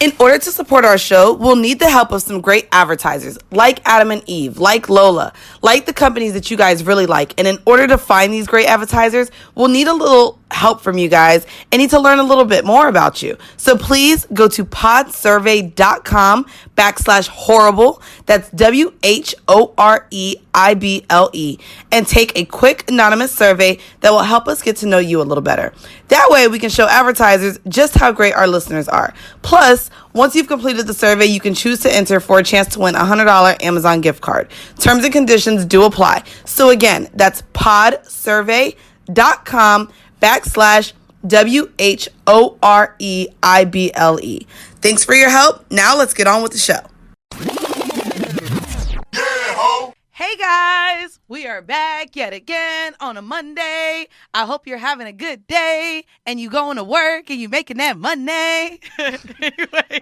In order to support our show, we'll need the help of some great advertisers like Adam and Eve, like Lola, like the companies that you guys really like. And in order to find these great advertisers, we'll need a little help from you guys and need to learn a little bit more about you. So please go to podsurvey.com/Whoreible. That's WHOREIBLE, and take a quick anonymous survey that will help us get to know you a little better. That way we can show advertisers just how great our listeners are. Plus, once you've completed the survey, you can choose to enter for a chance to win a $100 Amazon gift card. Terms and conditions do apply. So again, that's podsurvey.com/WHOREIBLE. Thanks for your help. Now let's get on with the show. Hey guys, we are back yet again on a Monday. I hope you're having a good day and you going to work and you making that money. Anyway,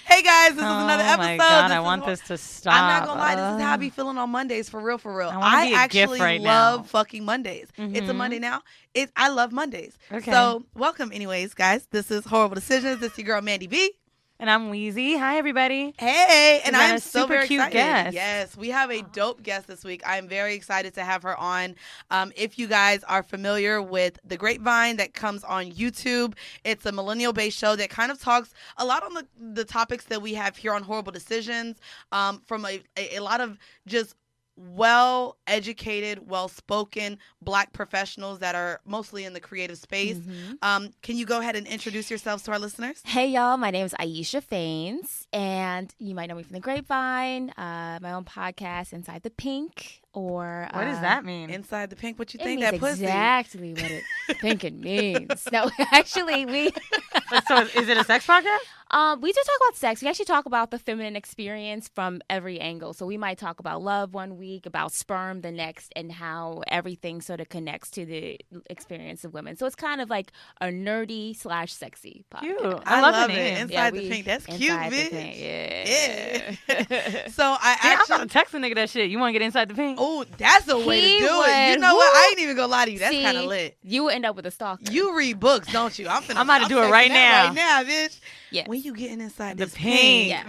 hey guys, this is another episode. Oh my God, I want this to stop. I'm not gonna lie, this is how I be feeling on Mondays, for real. I actually love fucking Mondays. Mm-hmm. It's a Monday now. I love Mondays. Okay. So welcome anyways, guys. This is Whoreible Decisions. This is your girl Mandy B. And I'm Weezy. Hi, everybody. Hey, and I'm so super very cute excited. guest. Yes, we have a dope guest this week. I'm very excited to have her on. If you guys are familiar with The Grapevine that comes on YouTube, it's a millennial-based show that kind of talks a lot on the topics that we have here on Whoreible Decisions, from a lot of just well-educated, well-spoken Black professionals that are mostly in the creative space. Mm-hmm. Can you go ahead and introduce yourselves to our listeners? Hey, y'all. My name is Ayesha Faines, and you might know me from The Grapevine, my own podcast, Inside the Pink, or... what does that mean? Inside the Pink? What you it think means that pussy? Exactly what it thinking means. No, actually, we... So is it a sex podcast? We do talk about sex. We actually talk about the feminine experience from every angle. So we might talk about love one week, about sperm the next, and how everything sort of connects to the experience of women. So it's kind of like a nerdy / sexy podcast. Cute. I love it. it. Inside the Pink. That's cute, bitch. Yeah. So I'm about to text a nigga that shit. You want to get inside the pink? Oh, that's a way to do it. You know what? I ain't even gonna lie to you. That's kind of lit. You will end up with a stalker. You read books, don't you? I'm about to do it right now. Right now, bitch. Yes. When you getting inside the this pink. Yeah.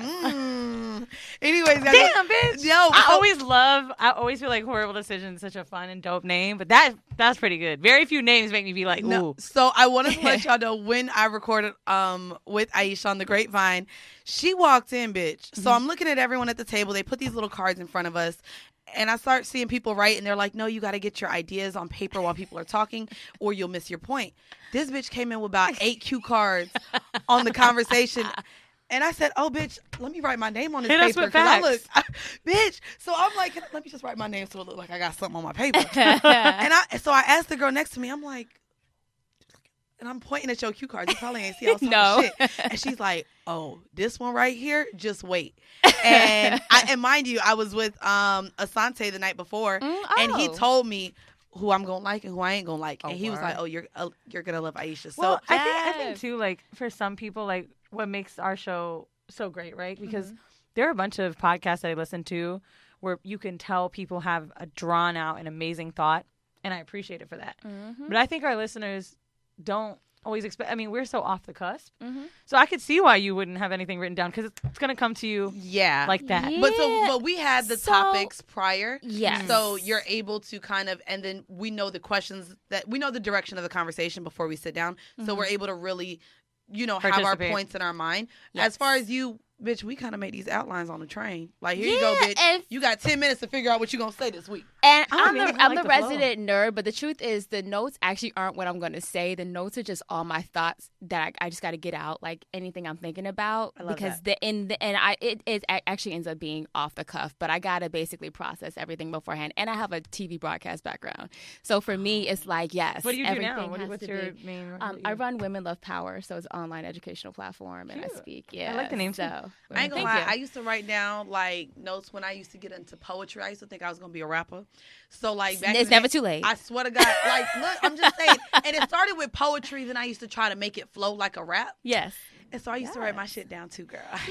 Anyways, guys, damn, bitch. I always feel like Whoreible Decisions is such a fun and dope name, but that's pretty good. Very few names make me be like, ooh. No, so I wanted to let y'all know when I recorded with Ayesha on The Grapevine, she walked in, bitch. So I'm looking at everyone at the table. They put these little cards in front of us. And I start seeing people write, and they're like, no, you got to get your ideas on paper while people are talking, or you'll miss your point. This bitch came in with about 8 cue cards on the conversation. And I said, oh, bitch, let me write my name on this paper. Because bitch. So I'm like, let me just write my name so it look like I got something on my paper. So I asked the girl next to me, I'm like, and I'm pointing at your cue cards. You probably ain't see all shit. And she's like, oh, this one right here, just wait. And mind you, I was with Asante the night before, and he told me who I'm gonna like and who I ain't gonna like. And he was like, oh, you're gonna love Ayesha. So well, I think too, like, for some people, like, what makes our show so great, right? Because there are a bunch of podcasts that I listen to where you can tell people have a drawn out and amazing thought, and I appreciate it for that. But I think our listeners don't always expect. I mean, we're so off the cusp, so I could see why you wouldn't have anything written down, because it's gonna come to you, like that. Yeah. But we had the topics prior, yes. So you're able to kind of, and then we know the questions that we know the direction of the conversation before we sit down, so we're able to really, have our points in our mind. Yes. As far as you. Bitch, we kind of made these outlines on the train. Like, here you go, bitch. You got 10 minutes to figure out what you're going to say this week. And I'm the resident nerd, but the truth is the notes actually aren't what I'm going to say. The notes are just all my thoughts that I just got to get out, like anything I'm thinking about. I love because that. It actually ends up being off the cuff, but I got to basically process everything beforehand. And I have a TV broadcast background. So for me, it's like, yes. What do you do now? What's your main role? I run Women Love Power, so it's an online educational platform, and I speak. Yeah, I like the name too. I ain't gonna lie. I used to write down like notes when I used to get into poetry. I used to think I was gonna be a rapper. So like back it's never too late. I swear to God, like look, I'm just saying. And it started with poetry. Then I used to try to make it flow like a rap. Yes. And so I used to write my shit down too, girl. Yeah,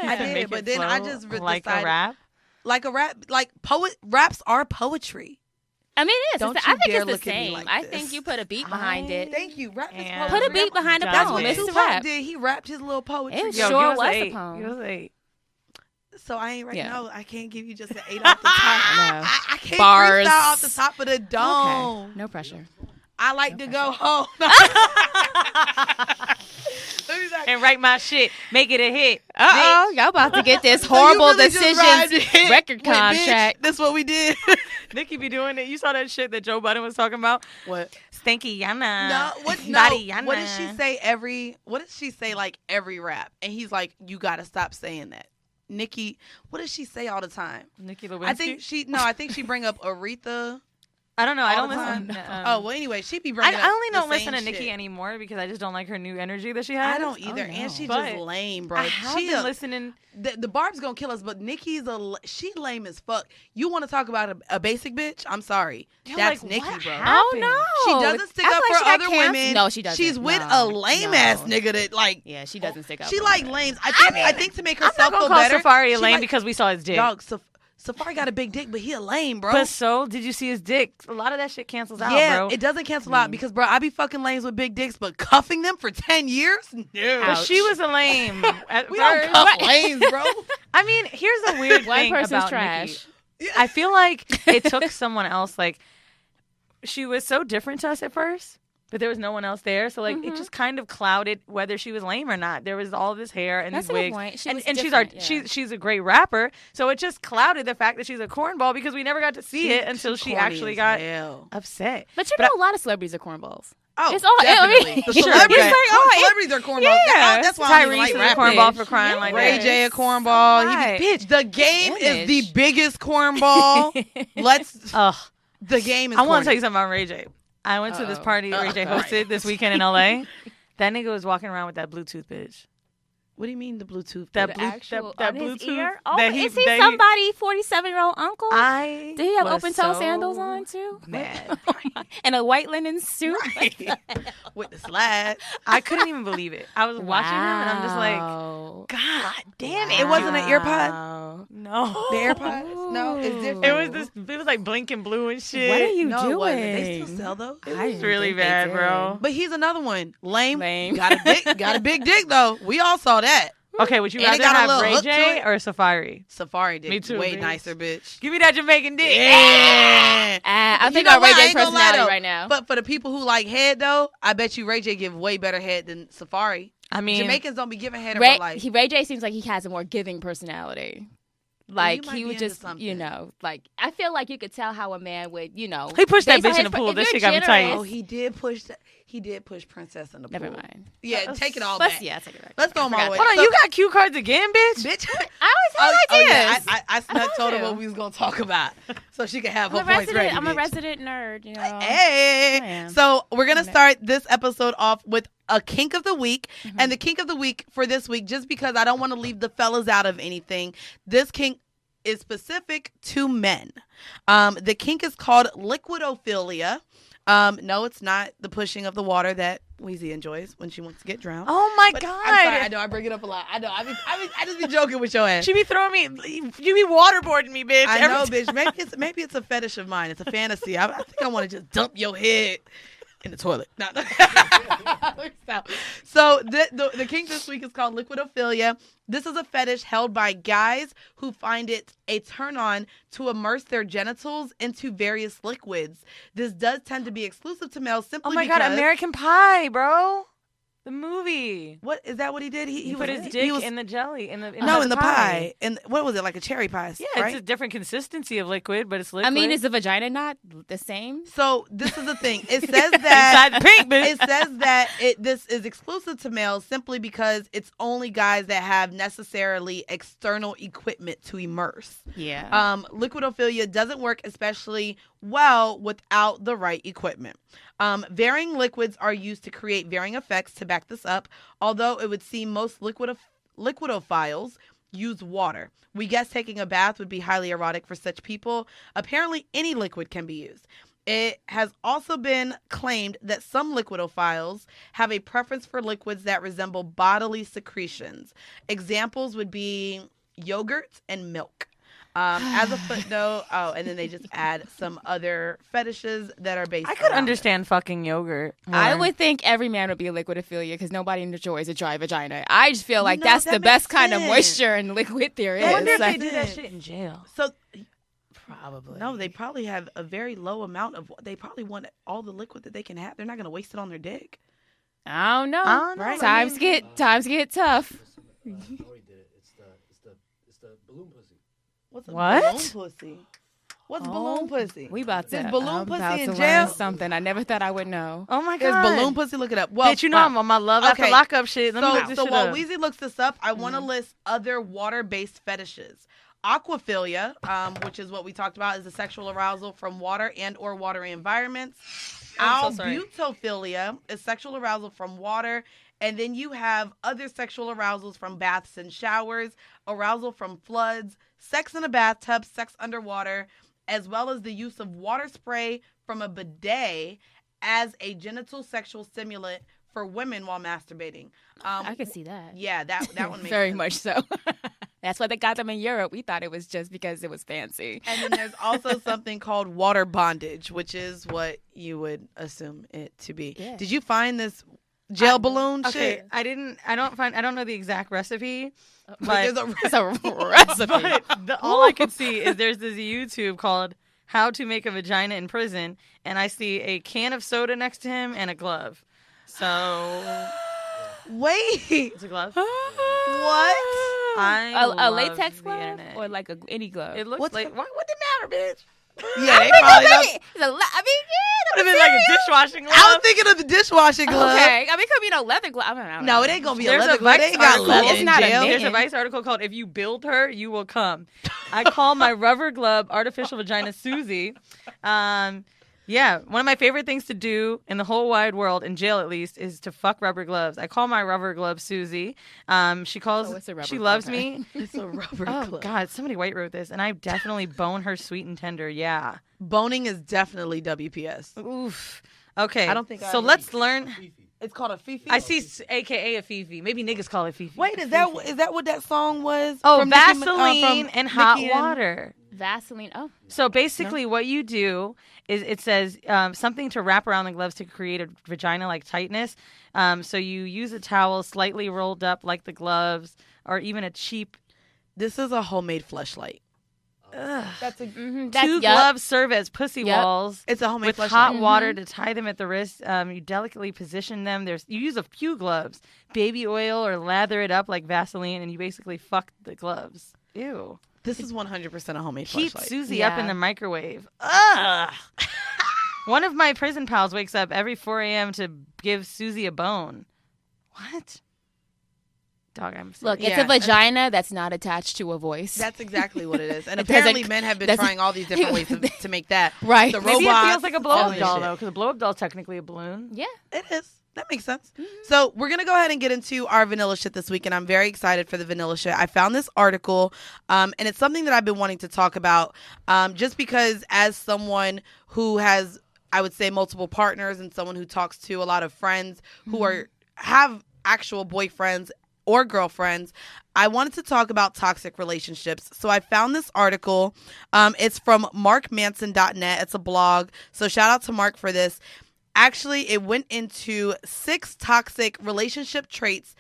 I did. But then I just like decided, a rap. Like a rap, like raps are poetry. I mean, it is. Don't I you think dare it's the look at me same. like I this. think you put a beat behind it. Thank you. Rap this poem. Put a beat behind the That's poem. what It's a Tupac rap. did. He rapped his little poetry. It Yo, sure give us was an a 8. poem. Give us an 8. So I ain't right Yeah. now. I can't give you just an 8 off the top. No. I can't Bars. freestyle off the top of the dome. Okay. No pressure. I like to go home. Let me And write my shit. Make it a hit. Uh-oh. Y'all about to get this So you horrible really just rhymed decisions it. record Wait, bitch, contract. that's what we did. Nikki be doing it. You saw that shit that Joe Budden was talking about? What? Stanky Yana. No, what? Body No. Yana. What did she say? What did she say? Like every rap, and he's like, "You gotta stop saying that." Nikki, what does she say all the time? Nikki Lewinsky? I think she bring up Aretha. I don't know. I all don't the listen. time. Oh, well, anyway, she be bringing up I only the don't listen to same Nikki shit. anymore because I just don't like her new energy that she has. I don't either, no. and she's But just lame, bro. I have She been listening. The Barb's gonna kill us, but Nikki's she lame as fuck. You want to talk about a basic bitch? I'm sorry, Yo, that's like, Nikki, what bro. happened? Oh, no. She doesn't stick I feel up like for she got other canceled. women. No, she doesn't. She's with No. a lame ass No. nigga that like. Yeah, she doesn't stick up. She for like women. lames. I think to make I'm herself not feel gonna call better. Safari a she lame like, because we saw his dick. dog. Safari got a big dick, but he a lame, bro. But so did you see his dick? A lot of that shit cancels out, yeah, bro. it doesn't cancel out because, bro, I be fucking lames with big dicks, but cuffing them for 10 years? No. But she was a lame. At We don't first. cuff lames, bro. I mean, here's the weird One thing person's about trash. Nikki. I feel like it took someone else. Like, she was so different to us at first, but there was no one else there. So, like, it just kind of clouded whether she was lame or not. There was all this hair and That's these a good wigs. point. She and was and different, she's a great rapper. So it just clouded the fact that she's a cornball because we never got to see it until she actually got upset. But you know, a lot of celebrities are cornballs. Oh, It's all- definitely. The Sure. celebrities, It's like, all oh, celebrities are cornballs. yeah. That's why I don't even Tyrese like is a rapping. cornball for crying like Ray that. J a cornball. Right. Bitch, the game is the Image. biggest cornball. Ugh. The game is I want corny. to tell you something about Ray J. I went to this party Ray J hosted this weekend in LA. That nigga was walking around with that Bluetooth bitch. What do you mean the Bluetooth? That The blue, actual that on his Bluetooth. ear? Oh, that is he that somebody 47-year-old uncle? I Did he have was open-toe so sandals on too? mad. And a white linen suit? With the slide. I couldn't even believe it. I was watching him and I'm just like, Wow. God damn it. It wasn't an earpod? Wow. No. The AirPods? No, it's different. It was this. It was like blinking blue and shit. What are you no, doing? it wasn't. They still sell those. It was really bad, bro. But he's another one. Lame. Lame. Got a big dick though. We all saw that. Okay, would you And it rather got a have little Ray hook to J it. or Safari? Safari dick. Me too, Way bitch. nicer, bitch. Give me that Jamaican dick. Yeah. I You think know about Ray what? I J's ain't gonna lie, personality though. right now. But for the people who like head though, I bet you Ray J give way better head than Safari. I mean, Jamaicans don't be giving head in real life. Ray J seems like he has a more giving personality. Like might he be would into just, something. like I feel like you could tell how a man would, he pushed that based on bitch in his the pool. if That you're shit got me generous- tight. Oh, he did push that. He did push Princess in the pool. Never mind. Yeah, take it all Let's, back. yeah, take it back. Let's throw them all away. Hold on, you got cue cards again, bitch? bitch. I always have ideas. Yeah, I snuck told her do. what we was gonna talk about, so she could have I'm her a points ready. resident. I'm a bitch. resident nerd. You know. Hey, I am. so we're gonna start this episode off with a kink of the week, and the kink of the week for this week, just because I don't want to leave the fellas out of anything. This kink is specific to men. The kink is called liquidophilia. No, it's not the pushing of the water that Weezy enjoys when she wants to get drowned. Oh my But God. I'm sorry, I know I bring it up a lot. I know. I just be joking with your ass. She be throwing me, you be waterboarding me, bitch. I every know, time. bitch. Maybe it's a fetish of mine. It's a fantasy. I think I want to just dump your head in the toilet. No. So the kink this week is called liquidophilia. This is a fetish held by guys who find it a turn on to immerse their genitals into various liquids. This does tend to be exclusive to males simply Oh my because... God, American Pie, bro. The movie. What is that? What he did? He put his dick in the jelly. In the pie. And what was it, like a cherry pie? Yeah, right? it's a different consistency of liquid, but it's liquid. I mean, is the vagina not the same? So this is the thing. It says that inside pink, bitch. it says that this is exclusive to males simply because it's only guys that have necessarily external equipment to immerse. Yeah. Liquidophilia doesn't work especially well without the right equipment. Varying liquids are used to create varying effects to back this up, although it would seem most liquidophiles use water. We guess taking a bath would be highly erotic for such people. Apparently, any liquid can be used. It has also been claimed that some liquidophiles have a preference for liquids that resemble bodily secretions. Examples would be yogurt and milk. As a footnote, and then they just add some other fetishes that are based. I could understand fucking yogurt more. I would think every man would be a liquidophilia because nobody enjoys a dry vagina. I just feel like that's that the best makes kind of sense. moisture and liquid there is. I wonder if Like- they do that shit in jail. So Probably. no, they probably have a very low amount of. They probably want all the liquid that they can have. They're not going to waste it on their dick. I don't know. Right? Times get tough. I already did it. It's the balloon pussy. What's a What? balloon pussy? What's balloon pussy? We about to. Is balloon I'm pussy about in to jail? learn something I never thought I would know. Oh my Is god. balloon pussy? Look it up. Well, Bitch, you know I'm on my love after okay. lockup shit. Let me look this So shit while up. Weezy looks this up, I want to list other water-based fetishes. Aquaphilia, which is what we talked about, is the sexual arousal from water and or watery environments. I'm so sorry. Albutophilia is sexual arousal from water. And then you have other sexual arousals from baths and showers, arousal from floods, sex in a bathtub, sex underwater, as well as the use of water spray from a bidet as a genital sexual stimulant for women while masturbating. I could see that. Yeah, that one makes Very sense. much so. That's why they got them in Europe. We thought it was just because it was fancy. And then there's also something called water bondage, which is what you would assume it to be. Yeah. Did you find this gel balloon Okay, shit? I don't know the exact recipe. Like, But, It's a recipe. but all I can see is there's this YouTube called How to Make a Vagina in Prison, and I see a can of soda next to him and a glove. So Wait, it's a glove. what? I A love latex the glove internet. or like any glove? It looks What's like what did it matter, bitch? Yeah, they probably don't. It's a I mean, Would have been like a dishwashing glove. I was thinking of the dishwashing glove. okay. I mean, it could be no leather glove. I don't know. No, it ain't gonna be There's a leather a glove. They Vice ain't got article. leather It's in not a jail. knit. There's a Vice article called "If You Build Her, You Will Come." I call my rubber glove artificial vagina Susie. Yeah, one of my favorite things to do in the whole wide world, in jail at least, is to fuck rubber gloves. I call my rubber glove Susie. She calls. Oh, it's a rubber she glove, loves okay. me. It's a rubber Oh glove. God, somebody white wrote this, and I definitely bone her sweet and tender. Yeah. Boning is definitely WPS. Oof. Okay. I don't think I so. agree. Let's learn. Fifi. It's called a Fifi. I see, AKA a Fifi. Maybe niggas call it Fifi. Wait, is that what that song was? Oh, from Nicki Vaseline from and hot Nicki and- water. Vaseline. Oh, So basically, what you do is it says something to wrap around the gloves to create a vagina-like tightness. So you use a towel slightly rolled up like the gloves, or even a cheap This is a homemade fleshlight. That's a. two gloves serve as pussy Yep. walls It's a homemade with fleshlight. hot water to tie them at the wrist. You delicately position them. You use a few gloves, baby oil, or lather it up like Vaseline, and you basically fuck the gloves. Ew. This is 100% a homemade Keep fleshlight. Susie up in Yeah. the microwave. Ugh. One of my prison pals wakes up every 4 a.m. to give Susie a bone. What? Dog, I'm sorry. look, it's Yeah, a vagina that's not attached to a voice. That's exactly what it is. And It doesn't- apparently men have been doesn't- trying all these different ways to make that. Right. The Maybe it robots, feels like a all blow-up this doll, shit. though, because a blow-up doll is technically a balloon. yeah. It is. That makes sense. So we're going to go ahead and get into our vanilla shit this week, and I'm very excited for the vanilla shit. I found this article, and it's something that I've been wanting to talk about just because as someone who has, I would say, multiple partners and someone who talks to a lot of friends who have actual boyfriends or girlfriends, I wanted to talk about toxic relationships. So I found this article. It's from markmanson.net. It's a blog. So shout out to Mark for this. Actually, it went into 6 toxic relationship traits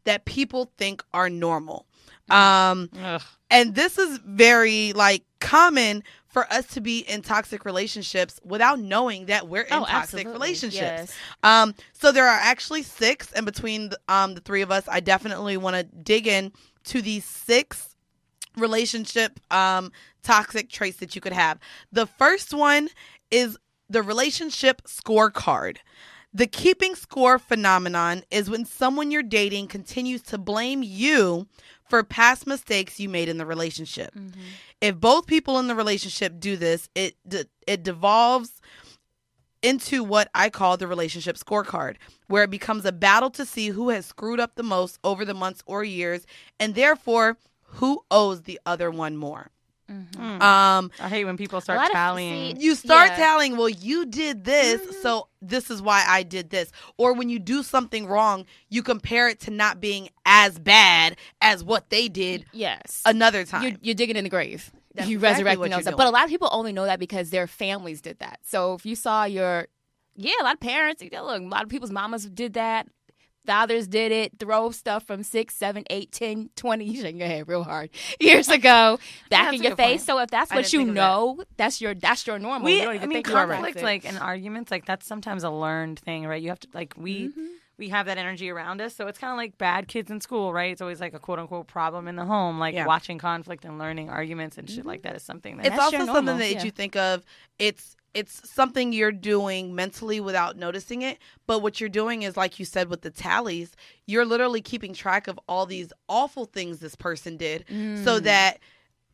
that people think are normal. Ugh. And this is very common for us to be in toxic relationships without knowing that we're in toxic absolutely. relationships. Yes. So there are actually 6, and between the 3 of us, I definitely want to dig in to these 6 relationship toxic traits that you could have. The first one is the relationship scorecard. The keeping score phenomenon is when someone you're dating continues to blame you for past mistakes you made in the relationship. If both people in the relationship do this, it devolves into what I call the relationship scorecard, where it becomes a battle to see who has screwed up the most over the months or years, and therefore who owes the other one more. I hate when people A start lot of- tallying. see, You start Yeah. tallying, well, you did this, so this is why I did this. Or when you do something wrong, you compare it to not being as bad as what they did Yes. another time. You're digging in the grave. That's you exactly resurrecting what you're those. But doing. a lot of people only know that because their families did that. So if you saw a lot of parents, look, a lot of people's mamas did that. Fathers did it, throw stuff from 6, 7, 8, 10, 20, you shaking your head real hard, years ago, back in your face. Point. So if that's what you know, that's your normal. You don't even think conflict, like, in arguments, like, that's sometimes a learned thing, right? You have to, like, we have that energy around us. So it's kind of like bad kids in school, right? It's always like a quote-unquote problem in the home. Like, watching conflict and learning arguments and shit like that is something that... It's also something that you think of, it's something you're doing mentally without noticing it. But what you're doing is, like you said, with the tallies, you're literally keeping track of all these awful things this person did so that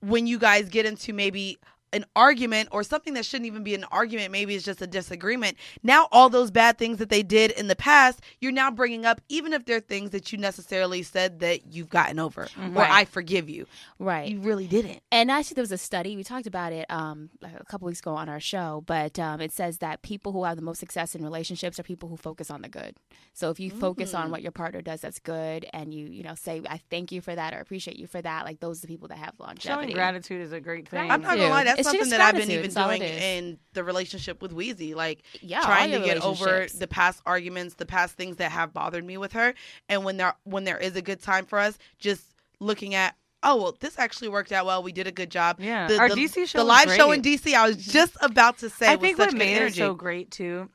when you guys get into maybe an argument or something that shouldn't even be an argument, maybe it's just a disagreement. Now, all those bad things that they did in the past, you're now bringing up, even if they're things that you necessarily said that you've gotten over or I forgive you. Right. You really didn't. And actually, there was a study, we talked about it like a couple weeks ago on our show, but it says that people who have the most success in relationships are people who focus on the good. So if you focus on what your partner does that's good and you say, I thank you for that or appreciate you for that, like those are the people that have longevity. Showing gratitude is a great thing. I'm not going to lie, that's it's something that gratitude. I've been even doing in the relationship with Weezy, like trying to get over the past arguments, the past things that have bothered me with her, and when there is a good time for us, just looking at, oh, well, this actually worked out well. We did a good job. Yeah, our DC show, the live show in DC, I was just about to say, I think was what such made good it energy. so great too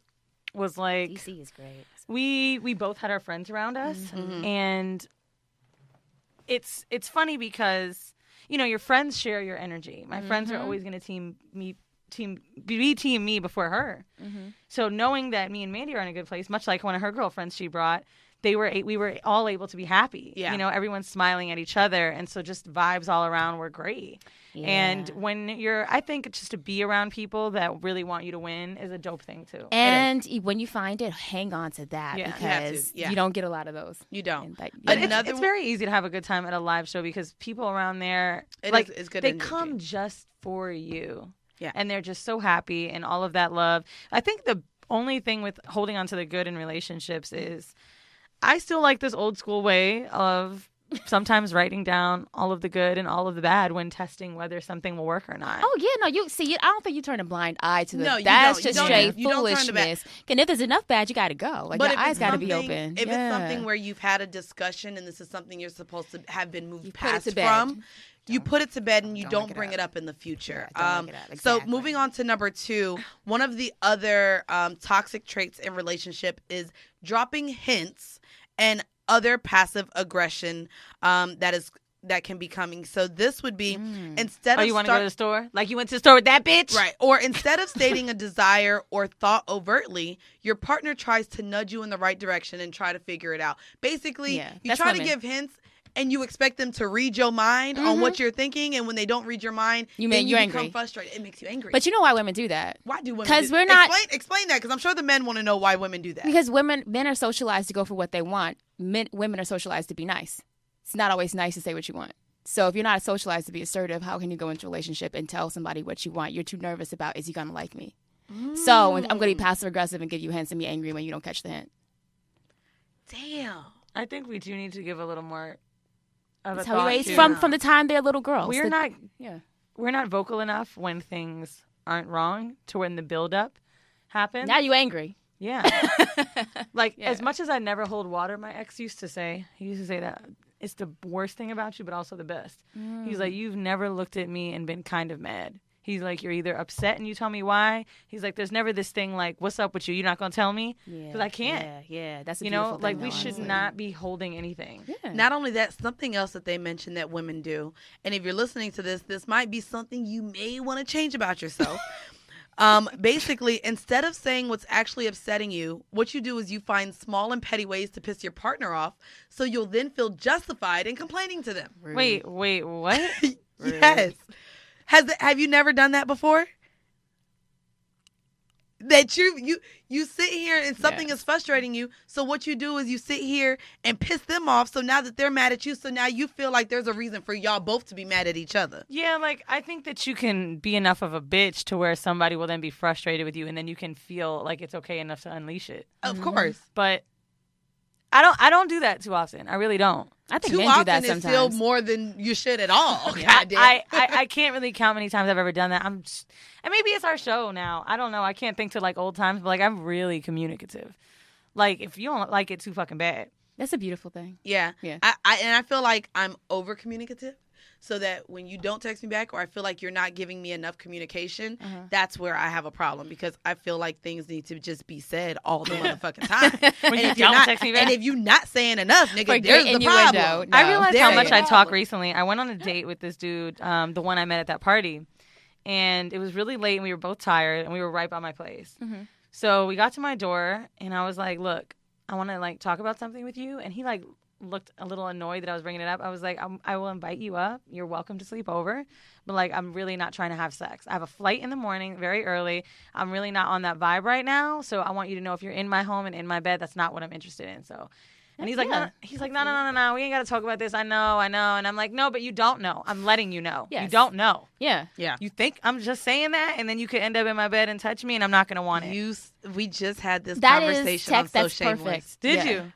was like DC is great. We both had our friends around us, and it's funny because your friends share your energy. My friends are always going to team me before her. So knowing that me and Mandy are in a good place, much like one of her girlfriends she brought, we were all able to be happy. Yeah. Everyone's smiling at each other, and so just vibes all around were great. Yeah. And when I think just to be around people that really want you to win is a dope thing too. And when you find it, hang on to that because you don't get a lot of those. You don't. It's very easy to have a good time at a live show because people around there, it's good they energy. come just for you. Yeah. And they're just so happy and all of that love. I think the only thing with holding on to the good in relationships is I still like this old school way of sometimes writing down all of the good and all of the bad when testing whether something will work or not. Oh, yeah. No, I don't think you turn a blind eye to No, that's you just don't. straight You don't turn foolishness. And if there's enough bad, you got to go. Like, but your eyes got to be open. If it's something where you've had a discussion and this is something you're supposed to have been moved past from, you put it to bed and you don't bring it up in the future. Exactly. So moving on to number 2, one of the other toxic traits in relationship is dropping hints and other passive aggression that can be coming. So this would be instead of you want to go to the store? Like you went to the store with that bitch? Right. Or instead of stating a desire or thought overtly, your partner tries to nudge you in the right direction and try to figure it out. Basically, you try to give hints and you expect them to read your mind on what you're thinking, and when they don't read your mind, you become angry. Frustrated. It makes you angry. But you know why women do that? Why do women? Because we're not. Explain that, because I'm sure the men want to know why women do that. Because men are socialized to go for what they want. Women are socialized to be nice. It's not always nice to say what you want. So if you're not socialized to be assertive, how can you go into a relationship and tell somebody what you want? You're too nervous about, is he going to like me? So I'm going to be passive aggressive and give you hints and be angry when you don't catch the hint. Damn. I think we do need to give a little more. That's how we raise from the time they're little girls. We're not vocal enough when things aren't wrong to when the buildup happens. Now you angry. Yeah. As much as I never hold water, my ex used to say that it's the worst thing about you, but also the best. He's like, you've never looked at me and been kind of mad. He's like, you're either upset and you tell me why. He's like, there's never this thing like, what's up with you? You're not going to tell me? Because I can't. Yeah. That's a beautiful thing, we should not be holding anything. Yeah. Not only that, something else that they mentioned that women do, and if you're listening to this might be something you may want to change about yourself. Basically, instead of saying what's actually upsetting you, what you do is you find small and petty ways to piss your partner off, so you'll then feel justified in complaining to them. Rude. Wait, what? Yes. Have you never done that before? That you sit here and something is frustrating you, so what you do is you sit here and piss them off, so now that they're mad at you, so now you feel like there's a reason for y'all both to be mad at each other. Yeah, I think that you can be enough of a bitch to where somebody will then be frustrated with you, and then you can feel like it's okay enough to unleash it. Of course. But I don't do that too often. I really don't. I think too men do often that is sometimes. still more than you should at all. Yeah, Goddamn. I can't really count many times I've ever done that. And maybe it's our show now. I don't know. I can't think to like old times, but like I'm really communicative. Like if you don't like it too fucking bad. That's a beautiful thing. Yeah. Yeah. I feel like I'm over communicative, so that when you don't text me back, or I feel like you're not giving me enough communication, that's where I have a problem, because I feel like things need to just be said all the motherfucking time. When you if you're don't not, text me back? and if you're not saying enough, nigga, Forget there's the innuendo. problem. No. I realized There how you much go. I talk recently. I went on a date with this dude, the one I met at that party, and it was really late, and we were both tired, and we were right by my place. So we got to my door, and I was like, "Look, I want to like talk about something with you," and he like looked a little annoyed that I was bringing it up. I was like, I will invite you up. You're welcome to sleep over. But, like, I'm really not trying to have sex. I have a flight in the morning, very early. I'm really not on that vibe right now. So I want you to know if you're in my home and in my bed, that's not what I'm interested in. So, and he's like, no, we ain't got to talk about this. I know. And I'm like, no, but you don't know. I'm letting you know. Yes. You don't know. Yeah. You think I'm just saying that, and then you could end up in my bed and touch me, and I'm not going to want it. We just had this That conversation is on text. So That's Shameless. perfect. Did Yeah. you?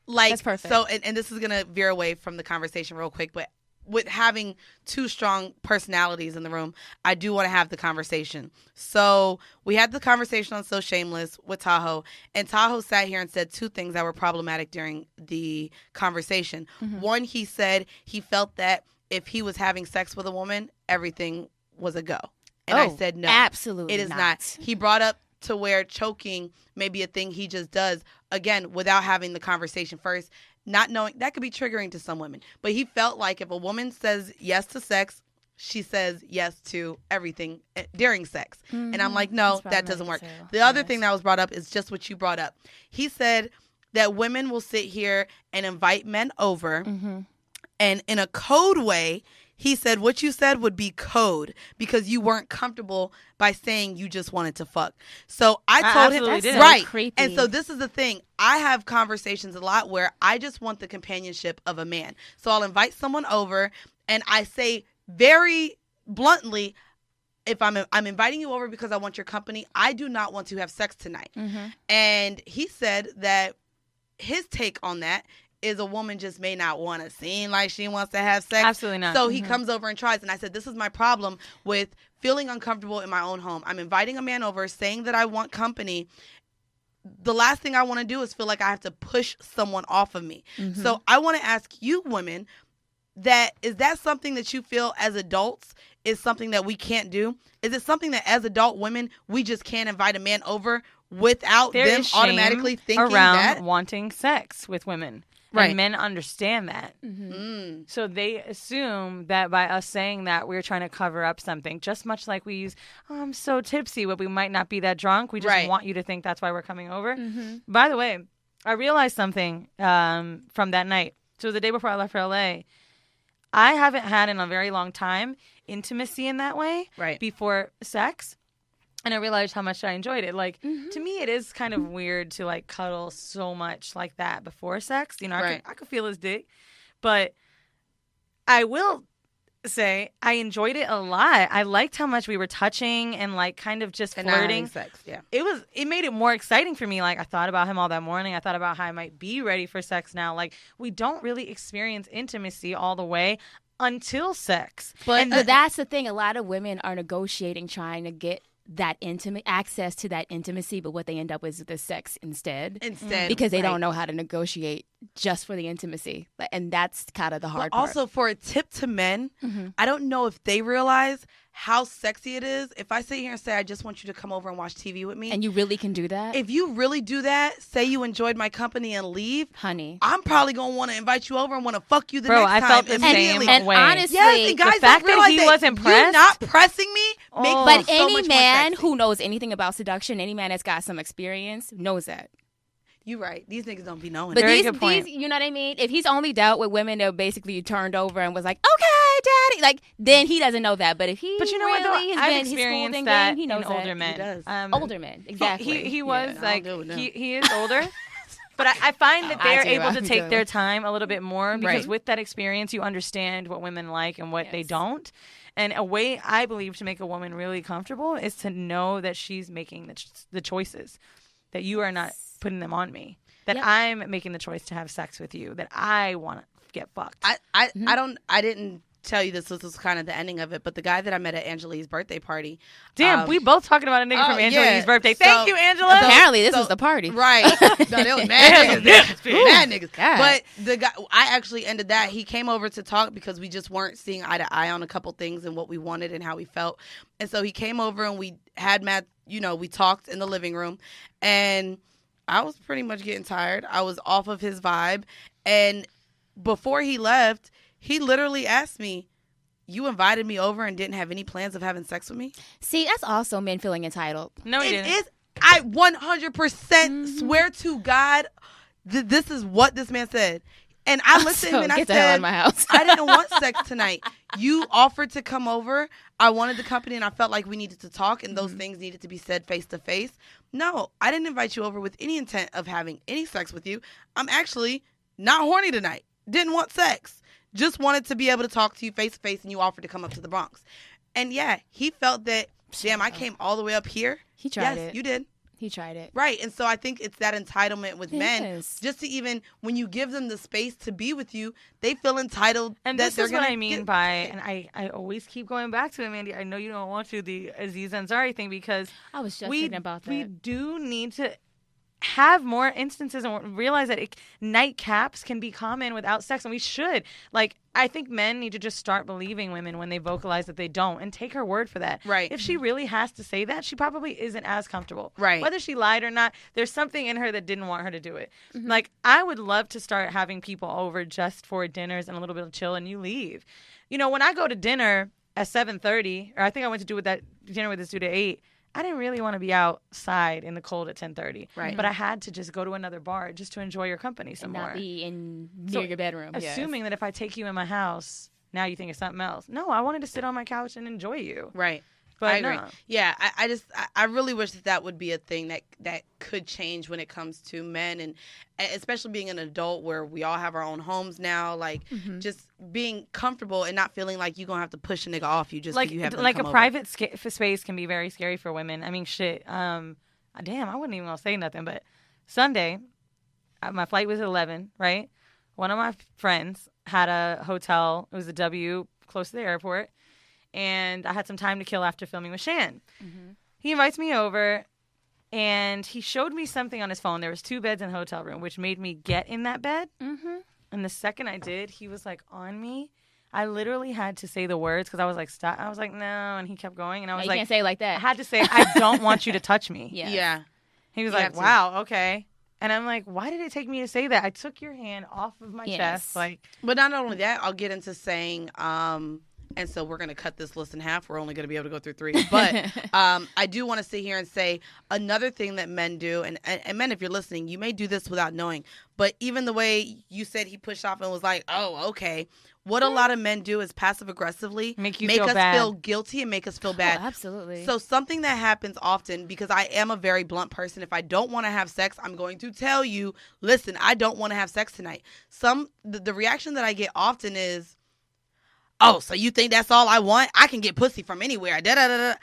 Like, That's perfect. So, and this is going to veer away from the conversation real quick, but with having two strong personalities in the room, I do want to have the conversation. So we had the conversation on So Shameless with Tahoe, and Tahoe sat here and said two things that were problematic during the conversation. One, he said he felt that if he was having sex with a woman, everything was a go. And I said, no, absolutely it is not. He brought up to where choking may be a thing he just does, again, without having the conversation first, not knowing. That could be triggering to some women. But he felt like if a woman says yes to sex, she says yes to everything during sex. And I'm like, no, that doesn't work. The other thing that was brought up is just what you brought up. He said that women will sit here and invite men over, and in a code way, he said what you said would be code because you weren't comfortable by saying you just wanted to fuck. So I told him, absolutely right. So creepy. And so this is the thing. I have conversations a lot where I just want the companionship of a man. So I'll invite someone over, and I say very bluntly, if I'm inviting you over because I want your company, I do not want to have sex tonight. And he said that his take on that is a woman just may not want to seem like she wants to have sex. Absolutely not. So he comes over and tries. And I said, this is my problem with feeling uncomfortable in my own home. I'm inviting a man over, saying that I want company. The last thing I want to do is feel like I have to push someone off of me. So I want to ask you women, is that something that you feel as adults is something that we can't do? Is it something that as adult women, we just can't invite a man over without There them is shame automatically thinking around that? wanting sex with women. Right. And men understand that. So they assume that by us saying that, we're trying to cover up something. Just much like we use, oh, I'm so tipsy, but we might not be that drunk. We just want you to think that's why we're coming over. By the way, I realized something from that night. So the day before I left for LA, I haven't had in a very long time intimacy in that way before sex. And I realized how much I enjoyed it. Like, to me, it is kind of weird to, like, cuddle so much like that before sex. You know, I could feel his dick. But I will say I enjoyed it a lot. I liked how much we were touching and, like, kind of just flirting. Sex, yeah. It made it more exciting for me. Like, I thought about him all that morning. I thought about how I might be ready for sex now. Like, we don't really experience intimacy all the way until sex. But that's the thing. A lot of women are negotiating, trying to get that intimate access to that intimacy, but what they end up with is the sex instead because they don't know how to negotiate just for the intimacy, and that's kind of the hard part. Also, for a tip to men, I don't know if they realize how sexy it is if I sit here and say I just want you to come over and watch TV with me, and you really can do that. If you really do that, say you enjoyed my company and leave, honey, I'm probably gonna want to invite you over and want to fuck you the Bro, next I time. felt the same and way. Honestly, yes, and guys the fact don't realize that he was impressed, you not pressing me makes but me so any much man more who knows anything about seduction, any man that's got some experience, knows that. You right. These niggas don't be knowing. But Very these, good point. you know what I mean? If he's only dealt with women that basically turned over and was like, okay, daddy, like, then he doesn't know that. But if he but you know what, though? really I've has been experienced in that he knows in older that. men. He does. Older men, exactly. He was I don't like, know. he is older. But I find that they're able to take their time a little bit more because with that experience, you understand what women like and what they don't. And a way I believe to make a woman really comfortable is to know that she's making the choices, that you are not putting them on me, that I'm making the choice to have sex with you, that I want get fucked. I didn't tell you this was kind of the ending of it, but the guy that I met at Angelique's birthday party. Damn, we both talking about a nigga from Angelique's birthday. So, Thank you, Angela. Apparently, this was the party. Right. No, there was mad niggas. Mad niggas. God. But the guy, I actually ended that. He came over to talk because we just weren't seeing eye to eye on a couple things and what we wanted and how we felt. And so he came over and we had we talked in the living room, and I was pretty much getting tired. I was off of his vibe. And before he left, he literally asked me, "You invited me over and didn't have any plans of having sex with me?" See, that's also men feeling entitled. No, he didn't. It is. I 100% swear to God, this is what this man said. And I listened to him and I get the hell out said, of my house. I didn't want sex tonight. You offered to come over. I wanted the company and I felt like we needed to talk and those things needed to be said face to face. No, I didn't invite you over with any intent of having any sex with you. I'm actually not horny tonight. Didn't want sex. Just wanted to be able to talk to you face to face, and you offered to come up to the Bronx. And yeah, he felt that, damn, I came all the way up here. He tried it. Yes, you did. He tried it. Right. And so I think it's that entitlement with men. Yes. Just to even, when you give them the space to be with you, they feel entitled. And that this they're is what gonna I mean by, and I always keep going back to it, Mandy. I know you don't want to, the Aziz Ansari thing, because I was just thinking about that. we do need to have more instances and realize that nightcaps can be common without sex, and we should. Like, I think men need to just start believing women when they vocalize that they don't, and take her word for that. Right. If she really has to say that, she probably isn't as comfortable. Right. Whether she lied or not, there's something in her that didn't want her to do it. Like, I would love to start having people over just for dinners and a little bit of chill, and you leave. You know, when I go to dinner at 7:30, or I think I went to do with that dinner with this dude at 8, I didn't really want to be outside in the cold at 10:30. Right. But I had to just go to another bar just to enjoy your company some and more. not be near So, your bedroom. Assuming that if I take you in my house, now you think it's something else. No, I wanted to sit on my couch and enjoy you. Right. But I agree. no. Yeah, I really wish that would be a thing that could change when it comes to men, and especially being an adult where we all have our own homes now. Like, just being comfortable and not feeling like you're gonna have to push a nigga off you just Like, because you have them like come a over. private space can be very scary for women. I mean, shit. Damn, I wouldn't even gonna say nothing. But Sunday, my flight was at 11. Right, one of my friends had a hotel. It was a W close to the airport. And I had some time to kill after filming with Shan. He invites me over, and he showed me something on his phone. There was 2 beds in the hotel room, which made me get in that bed. And the second I did, he was like on me. I literally had to say the words because I was like, stop. I was like, no. And he kept going. And I was You like, can't say it like that. I had to say, I don't want you to touch me. Yeah. Yeah. He was You like, have to. wow, okay. And I'm like, why did it take me to say that? I took your hand off of my chest. Like, But not only that, I'll get into saying, and so we're going to cut this list in half. We're only going to be able to go through 3. But I do want to sit here and say another thing that men do, and men, if you're listening, you may do this without knowing. But even the way you said he pushed off and was like, oh, okay. What a lot of men do is passive-aggressively make us bad. feel guilty and make us feel bad. Oh, absolutely. So something that happens often, because I am a very blunt person, if I don't want to have sex, I'm going to tell you, listen, I don't want to have sex tonight. The reaction that I get often is, oh, so you think that's all I want? I can get pussy from anywhere. Da, da, da, da.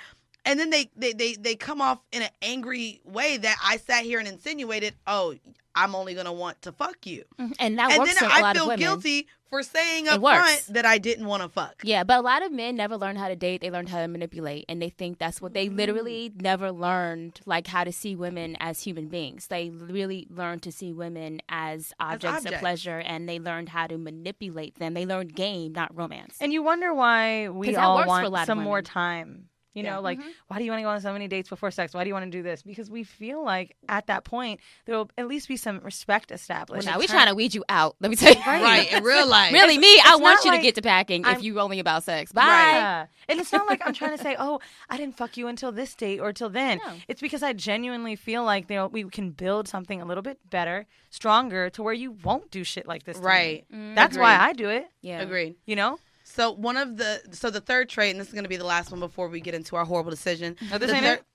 And then they come off in an angry way that I sat here and insinuated, oh, I'm only going to want to fuck you. And that And works then for a I lot of feel women. guilty for saying up works. front that I didn't want to fuck. Yeah, but a lot of men never learn how to date. They learned how to manipulate, and they think that's what they literally never learned, like how to see women as human beings. They really learned to see women as objects of pleasure, and they learned how to manipulate them. They learned game, not romance. and you wonder why we 'Cause that all works for a lot want of some more women. time. You Yeah. know, like, why do you want to go on so many dates before sex? Why do you want to do this? Because we feel like at that point, there will at least be some respect established. Now, we're trying to weed you out. Let me tell you. Right, in real life. Really, me, I want not you like to get to packing if you only about sex. Bye. Right. Yeah. And it's not like I'm trying to say, oh, I didn't fuck you until this date or till then. No. It's because I genuinely feel like we can build something a little bit better, stronger, to where you won't do shit like this to me. Right. That's why I do it. Yeah. Agreed. You know? So the third trait, and this is going to be the last one before we get into our horrible decision. Oh, this The ain't thir- it?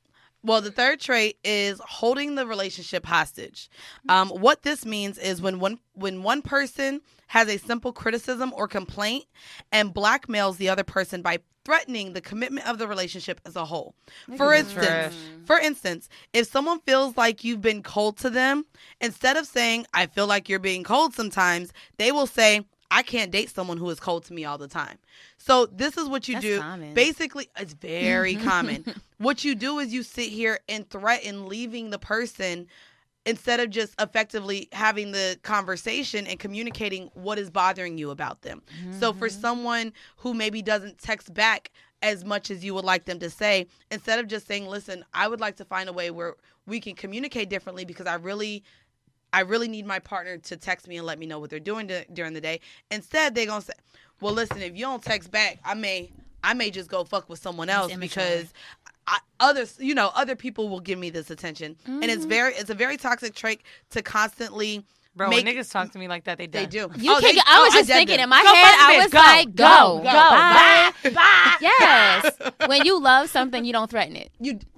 Well, the third trait is holding the relationship hostage. What this means is when one person has a simple criticism or complaint and blackmails the other person by threatening the commitment of the relationship as a whole. For instance, if someone feels like you've been cold to them, instead of saying, I feel like you're being cold sometimes, they will say, I can't date someone who is cold to me all the time. So this is what you do. Common. Basically, it's very common. What you do is you sit here and threaten leaving the person instead of just effectively having the conversation and communicating what is bothering you about them. So for someone who maybe doesn't text back as much as you would like them to say, instead of just saying, listen, I would like to find a way where we can communicate differently because I really need my partner to text me and let me know what they're doing during the day. Instead, they're going to say, well, listen, if you don't text back, I may just go fuck with someone else because other people will give me this attention. And it's a very toxic trait to constantly Bro, when niggas talk to me like that, they They do. I was just thinking in my head, I was like, go. Bye. Yes. When you love something, you don't threaten it.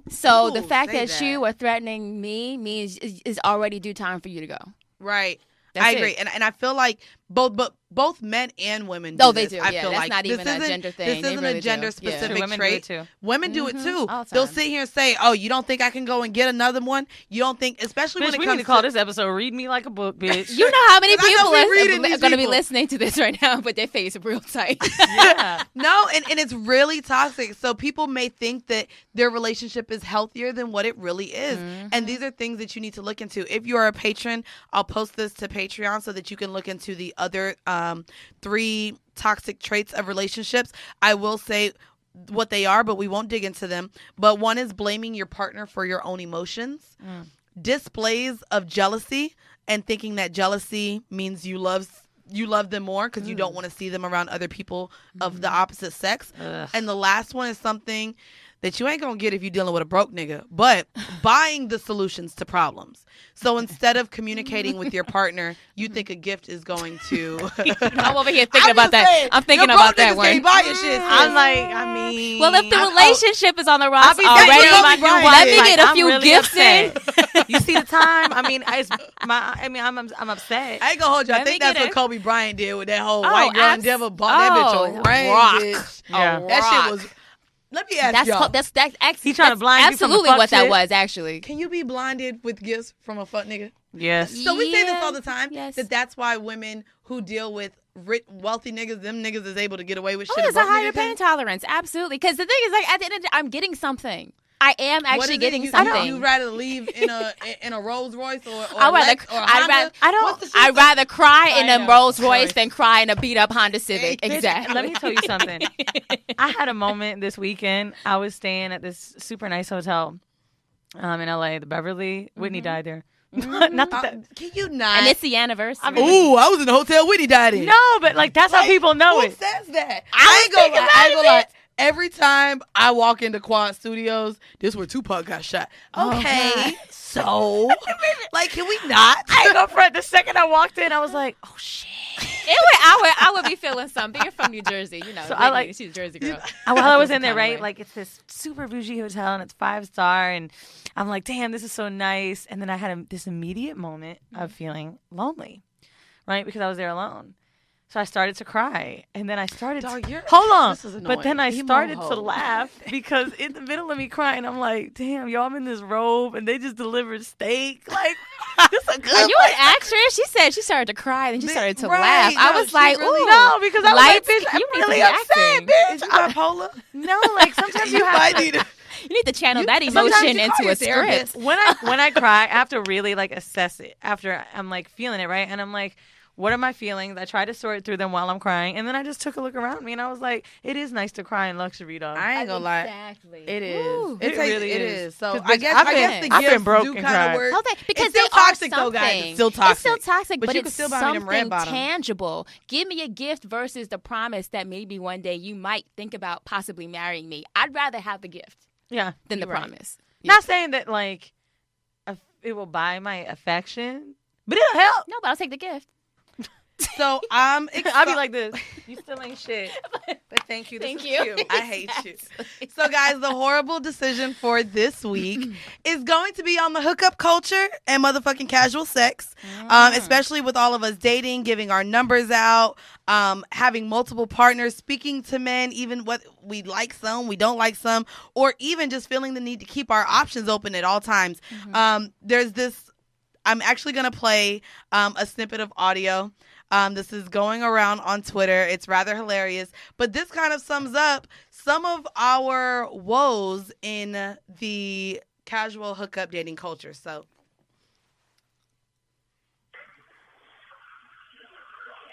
So the fact that you are threatening me means is already due time for you to go. Right. That's I agree. it. And I feel like both men and women do They this. do. I Yeah, feel that's like not even a gender thing. This isn't really a gender specific Women trait. do it too. Women do it too. All the They'll time. sit here and say, "Oh, you don't think I can go and get another one? You don't think?" Especially Bitch, when it we comes need to call this episode "Read Me Like a Book," bitch. You know how many 'Cause I know people we reading are these going to be people. listening to this right now, but their face is real tight. Yeah. No, and it's really toxic. So people may think that their relationship is healthier than what it really is. And these are things that you need to look into. If you are a patron, I'll post this to Patreon so that you can look into the other 3 toxic traits of relationships. I will say what they are, but we won't dig into them. But one is blaming your partner for your own emotions. Displays of jealousy and thinking that jealousy means you love them more because you don't want to see them around other people of the opposite sex. And the last one is something that you ain't gonna get if you're dealing with a broke nigga, but buying the solutions to problems. So instead of communicating with your partner, you think a gift is going to. I'm over here thinking about that. I'm thinking about that one. Can't buy your shit. I'm like, I mean, Well, if the relationship is on the rocks be already, thinking about my new let me wife. get a I'm few really gifts in. upset. You see the time? I mean, I'm upset. I ain't gonna hold you. I Let me think that's get what it. Kobe Bryant did with that whole Oh, white girl endeavor. Bought that bitch a ring, rock. bitch. Yeah. That shit was. Let me ask y'all. That's He trying to blind you from the absolutely fuck what that shit? was, actually. Can you be blinded with gifts from a fuck nigga? Yes. So we say this Yeah. all the time. Yes. That's why women who deal with wealthy niggas, them niggas is able to get away with shit. Oh, there's a broke higher niggas pain can't. tolerance. Absolutely. Because the thing is, like, at the end of the day, I'm getting something. I am What is actually it? getting You something. rather leave in a Rolls Royce or I'd rather, Lex or a Honda? I'd rather cry in I a know. Rolls Royce than cry in a beat up Honda Civic. Hey, bitch, Exactly. Let me tell you something. I had a moment this weekend. I was staying at this super nice hotel in LA, the Beverly. Whitney died there. Not that. Can you not? And it's the anniversary. Ooh, I was in the hotel Whitney died in. No, but like that's how people know Who it. says that? I ain't gonna was lie. I ain't thinking gonna about lie. Every time I walk into Quad Studios, this is where Tupac got shot. Okay, so like, can we not? I ain't gonna front. The second I walked in, I was like, oh shit. I would be feeling something. You're from New Jersey, you know. So I Whitney, like- she's a Jersey girl. While I was in there, Kinda right? way. Like it's this super bougie hotel and it's 5-star, and I'm like, damn, this is so nice. And then I had this immediate moment of feeling lonely, right? Because I was there alone. So I started to cry, and then I started. Dog, to, you're- hold on, this is but then I annoying. started Emo to hoe. laugh because in the middle of me crying, I'm like, damn, yo, I'm in this robe, and they just delivered steak. Like, this is a good. Are you an actress? She said she started to cry, then she started to Right. laugh. I No, was she like, really- ooh. No, because I was Lights, like, bitch, I'm you need to really be upset, acting. bitch. Is you bipolar? No, like sometimes you have might to. need to. You need to channel that sometimes emotion you call into your a therapist. script. when I cry, I have to really like assess it after I'm like feeling it, right? And I'm like, what are my feelings? I try to sort through them while I'm crying, and then I just took a look around me and I was like, it is nice to cry in luxury, dog. I ain't gonna lie. Exactly. It is. Ooh. It really it is. is. So 'Cause, I bitch, guess I've the been gifts broke do and kind cried. of work. Hold on, because It's still they toxic are though, guys. something. It's still toxic. It's still toxic, But but you it's can still buy me them red something bottoms. tangible. Give me a gift versus the promise that maybe one day you might think about possibly marrying me. I'd rather have the gift Yeah. than the You're right. promise. Not saying that like it will buy my affection, but it'll help. No, but I'll take the gift. So I'm I'll be like this. You still ain't shit. But thank you. This Thank is you. cute. I hate you. So, guys, the horrible decision for this week is going to be on the hookup culture and motherfucking casual sex, especially with all of us dating, giving our numbers out, having multiple partners, speaking to men, even what we like some, we don't like some, or even just feeling the need to keep our options open at all times. There's this. I'm actually going to play a snippet of audio This is going around on Twitter. It's rather hilarious. But this kind of sums up some of our woes in the casual hookup dating culture. So.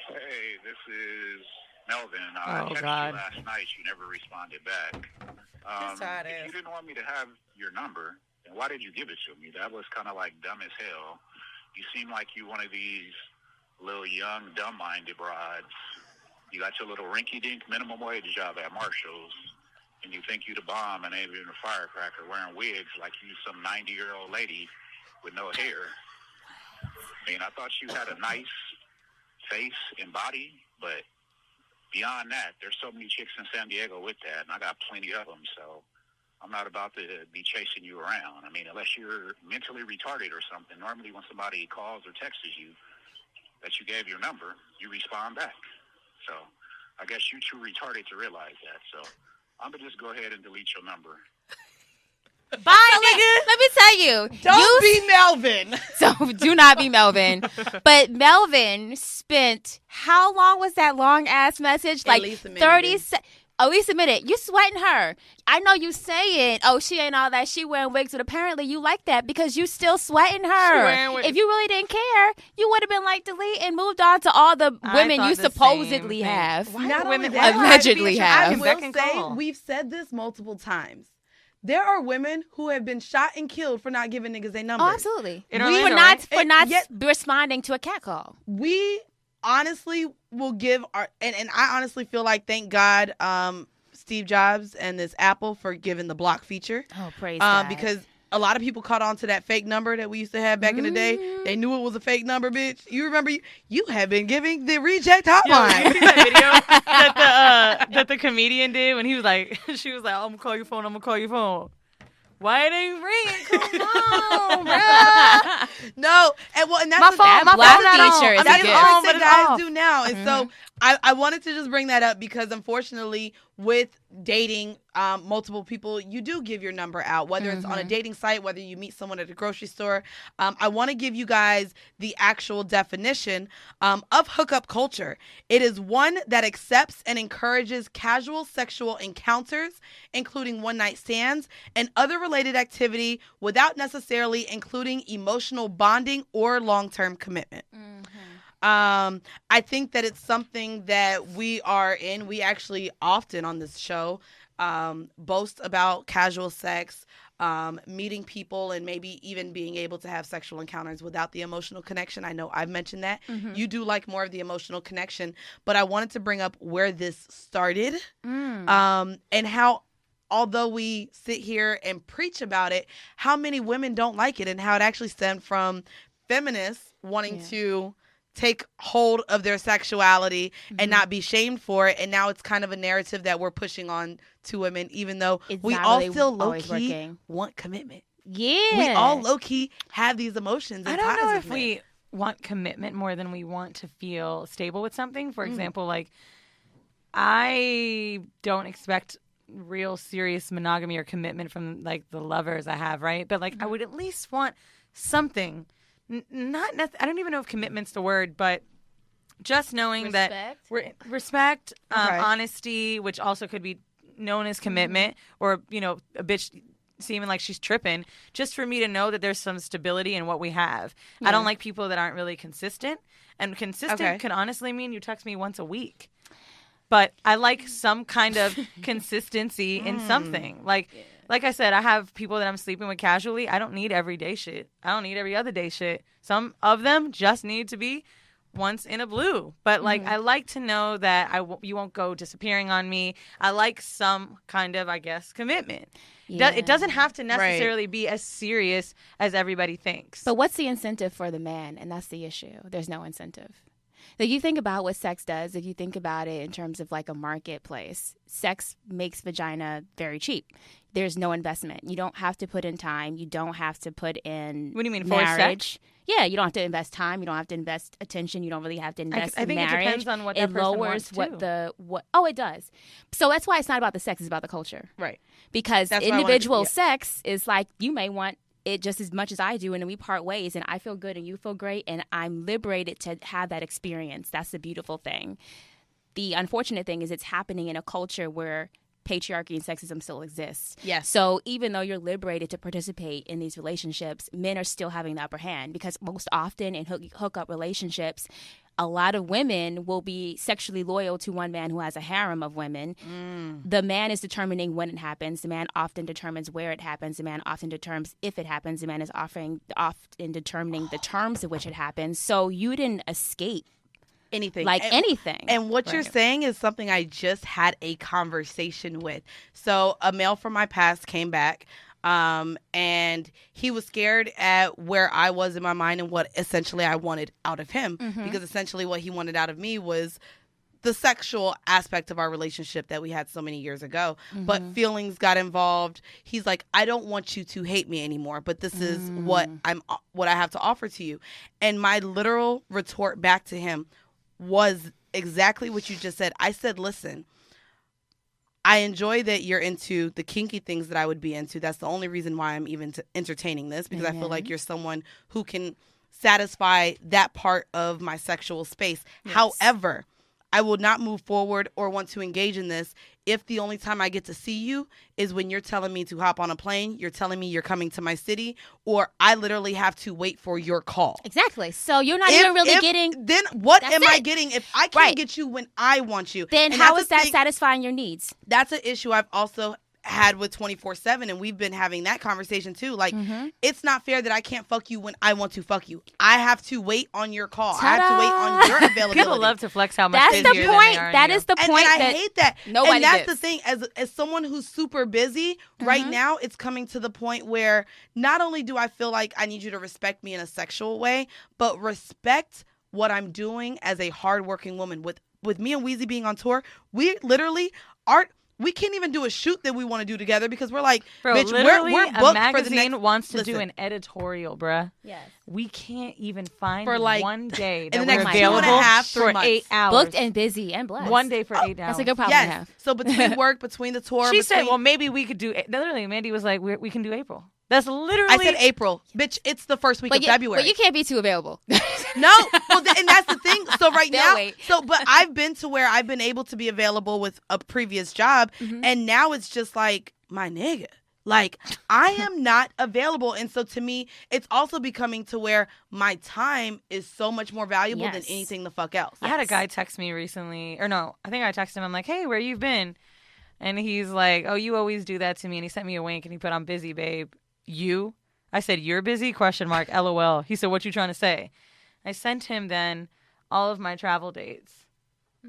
Hey, this is Melvin. I texted you last night. You never responded back. If you didn't want me to have your number, then why did you give it to me? That was kind of like dumb as hell. You seem like you one of these little young, dumb-minded broads. You got your little rinky-dink minimum wage job at Marshall's, and you think you the bomb and ain't even a firecracker wearing wigs like you some 90-year-old lady with no hair. I mean, I thought you had a nice face and body, but beyond that, there's so many chicks in San Diego with that, and I got plenty of them, so I'm not about to be chasing you around. I mean, unless you're mentally retarded or something. Normally when somebody calls or texts you that you gave your number, you respond back. So I guess you too retarded to realize that. So I'm going to just go ahead and delete your number. Bye, nigga. Let me tell you. Don't be Melvin. So do not be Melvin. But Melvin spent, how long was that long ass message? At like least a minute. 30 seconds. At least a minute. You sweating her. I know you saying, oh, she ain't all that. She wearing wigs, but apparently you like that because you still sweating her. If you really didn't care, you would have been like delete and moved on to all the women you supposedly have. Not women only that, allegedly have. I will say, we've said this multiple times. There are women who have been shot and killed for not giving niggas their numbers. Oh, absolutely. For not responding to a catcall. We honestly will give our and I honestly feel like, thank God, Steve Jobs and this Apple for giving the block feature. Oh, praise God. Because a lot of people caught on to that fake number that we used to have back in the day. They knew it was a fake number, bitch. You remember you have been giving the reject hotline. You see that video that the comedian did when he was like, she was like, I'm gonna call your phone. I'm gonna call your phone. Why it ain't ringing? Come on, bro. No, and that's my phone feature is that's a all gift. that guys do now. And so I wanted to just bring that up because unfortunately with dating multiple people, you do give your number out, whether it's on a dating site, whether you meet someone at a grocery store. I want to give you guys the actual definition of hookup culture. It is one that accepts and encourages casual sexual encounters, including one-night stands and other related activity without necessarily including emotional bonding or long-term commitment. I think that it's something that we are in. We actually often on this show boast about casual sex, meeting people, and maybe even being able to have sexual encounters without the emotional connection. I know I've mentioned that. You do like more of the emotional connection, but I wanted to bring up where this started and how, although we sit here and preach about it, how many women don't like it and how it actually stemmed from feminists wanting to take hold of their sexuality and not be shamed for it. And now it's kind of a narrative that we're pushing on to women, even though we all still low-key want commitment. Yeah. We all low-key have these emotions. I don't know if we want commitment more than we want to feel stable with something. For example, like, I don't expect real serious monogamy or commitment from, like, the lovers I have, right? But, like, I would at least want something. I don't even know if commitment's the word, but just knowing that respect, honesty, which also could be known as commitment, or, you know, a bitch seeming like she's tripping, just for me to know that there's some stability in what we have. I don't like people that aren't really consistent, and consistent can honestly mean you text me once a week. But I like some kind of consistency in something. Like I said, I have people that I'm sleeping with casually. I don't need everyday shit. I don't need every other day shit. Some of them just need to be once in a blue. But, like, I like to know that you won't go disappearing on me. I like some kind of, I guess, commitment. Yeah. It doesn't have to necessarily be as serious as everybody thinks. But what's the incentive for the man? And that's the issue. There's no incentive. Like, you think about what sex does, if you think about it in terms of like a marketplace, sex makes vagina very cheap. There's no investment. You don't have to put in time. You don't have to put in What do you mean, marriage. sex? Yeah, you don't have to invest time. You don't have to invest attention. You don't really have to invest in marriage. I think it depends on what that person wants, too. Oh, it does. So that's why it's not about the sex. It's about the culture. Right. Because individual sex is like, you may want it just as much as I do, and then we part ways, and I feel good and you feel great, and I'm liberated to have that experience. That's the beautiful thing. The unfortunate thing is it's happening in a culture where patriarchy and sexism still exists. Yes. So even though you're liberated to participate in these relationships, men are still having the upper hand, because most often in hookup relationships, a lot of women will be sexually loyal to one man who has a harem of women. The man is determining when it happens. The man often determines where it happens. The man often determines if it happens. The man is often determining the terms of which it happens. So you didn't escape anything. Anything. And what you're saying is something I just had a conversation with. So a male from my past came back. And he was scared at where I was in my mind and what essentially I wanted out of him. Because essentially what he wanted out of me was the sexual aspect of our relationship that we had so many years ago. But feelings got involved. He's like, I don't want you to hate me anymore, but this is what I have to offer to you. And my literal retort back to him was exactly what you just said. I said, listen, I enjoy that you're into the kinky things that I would be into. That's the only reason why I'm even entertaining this, because I feel like you're someone who can satisfy that part of my sexual space. Yes. However, I will not move forward or want to engage in this if the only time I get to see you is when you're telling me to hop on a plane, you're telling me you're coming to my city, or I literally have to wait for your call. Exactly. So you're not even really getting... Then what am I getting if I can't get you when I want you? Then how is that satisfying your needs? That's an issue I've also had with 24/7, and we've been having that conversation too. Like, it's not fair that I can't fuck you when I want to fuck you. I have to wait on your call. Ta-da! I have to wait on your availability. People love to flex how much that's they the hear point. than they are That in is the and point. I that hate that. Nobody and that's gives. the thing. As someone who's super busy right now, it's coming to the point where not only do I feel like I need you to respect me in a sexual way, but respect what I'm doing as a hardworking woman. With me and Weezy being on tour, we literally we can't even do a shoot that we want to do together because we're like, bro, bitch, literally we're booked a magazine for the next... wants to do an editorial, bruh. Yes. We can't even find for like one day that in the we're next available 2.5 for months. 8 hours. Booked and busy and blessed. One day for 8 hours. That's a good problem to Yes. have. So between work, between the tour, She said, well, maybe we could do... Literally, Mandy was like, we can do April. That's literally... I said April. Bitch, it's the first week of February. But you can't be too available. No. Well, and that's the thing. So right They'll now... wait. But I've been to where I've been able to be available with a previous job. And now it's just like, my nigga. Like, I am not available. And so to me, it's also becoming to where my time is so much more valuable than anything the fuck else. I had a guy text me recently. Or no, I think I texted him. I'm like, hey, where you been? And he's like, oh, you always do that to me. And he sent me a wink and he put, I'm busy, babe. You? I said, you're busy? ? LOL. He said, what you trying to say? I sent him then all of my travel dates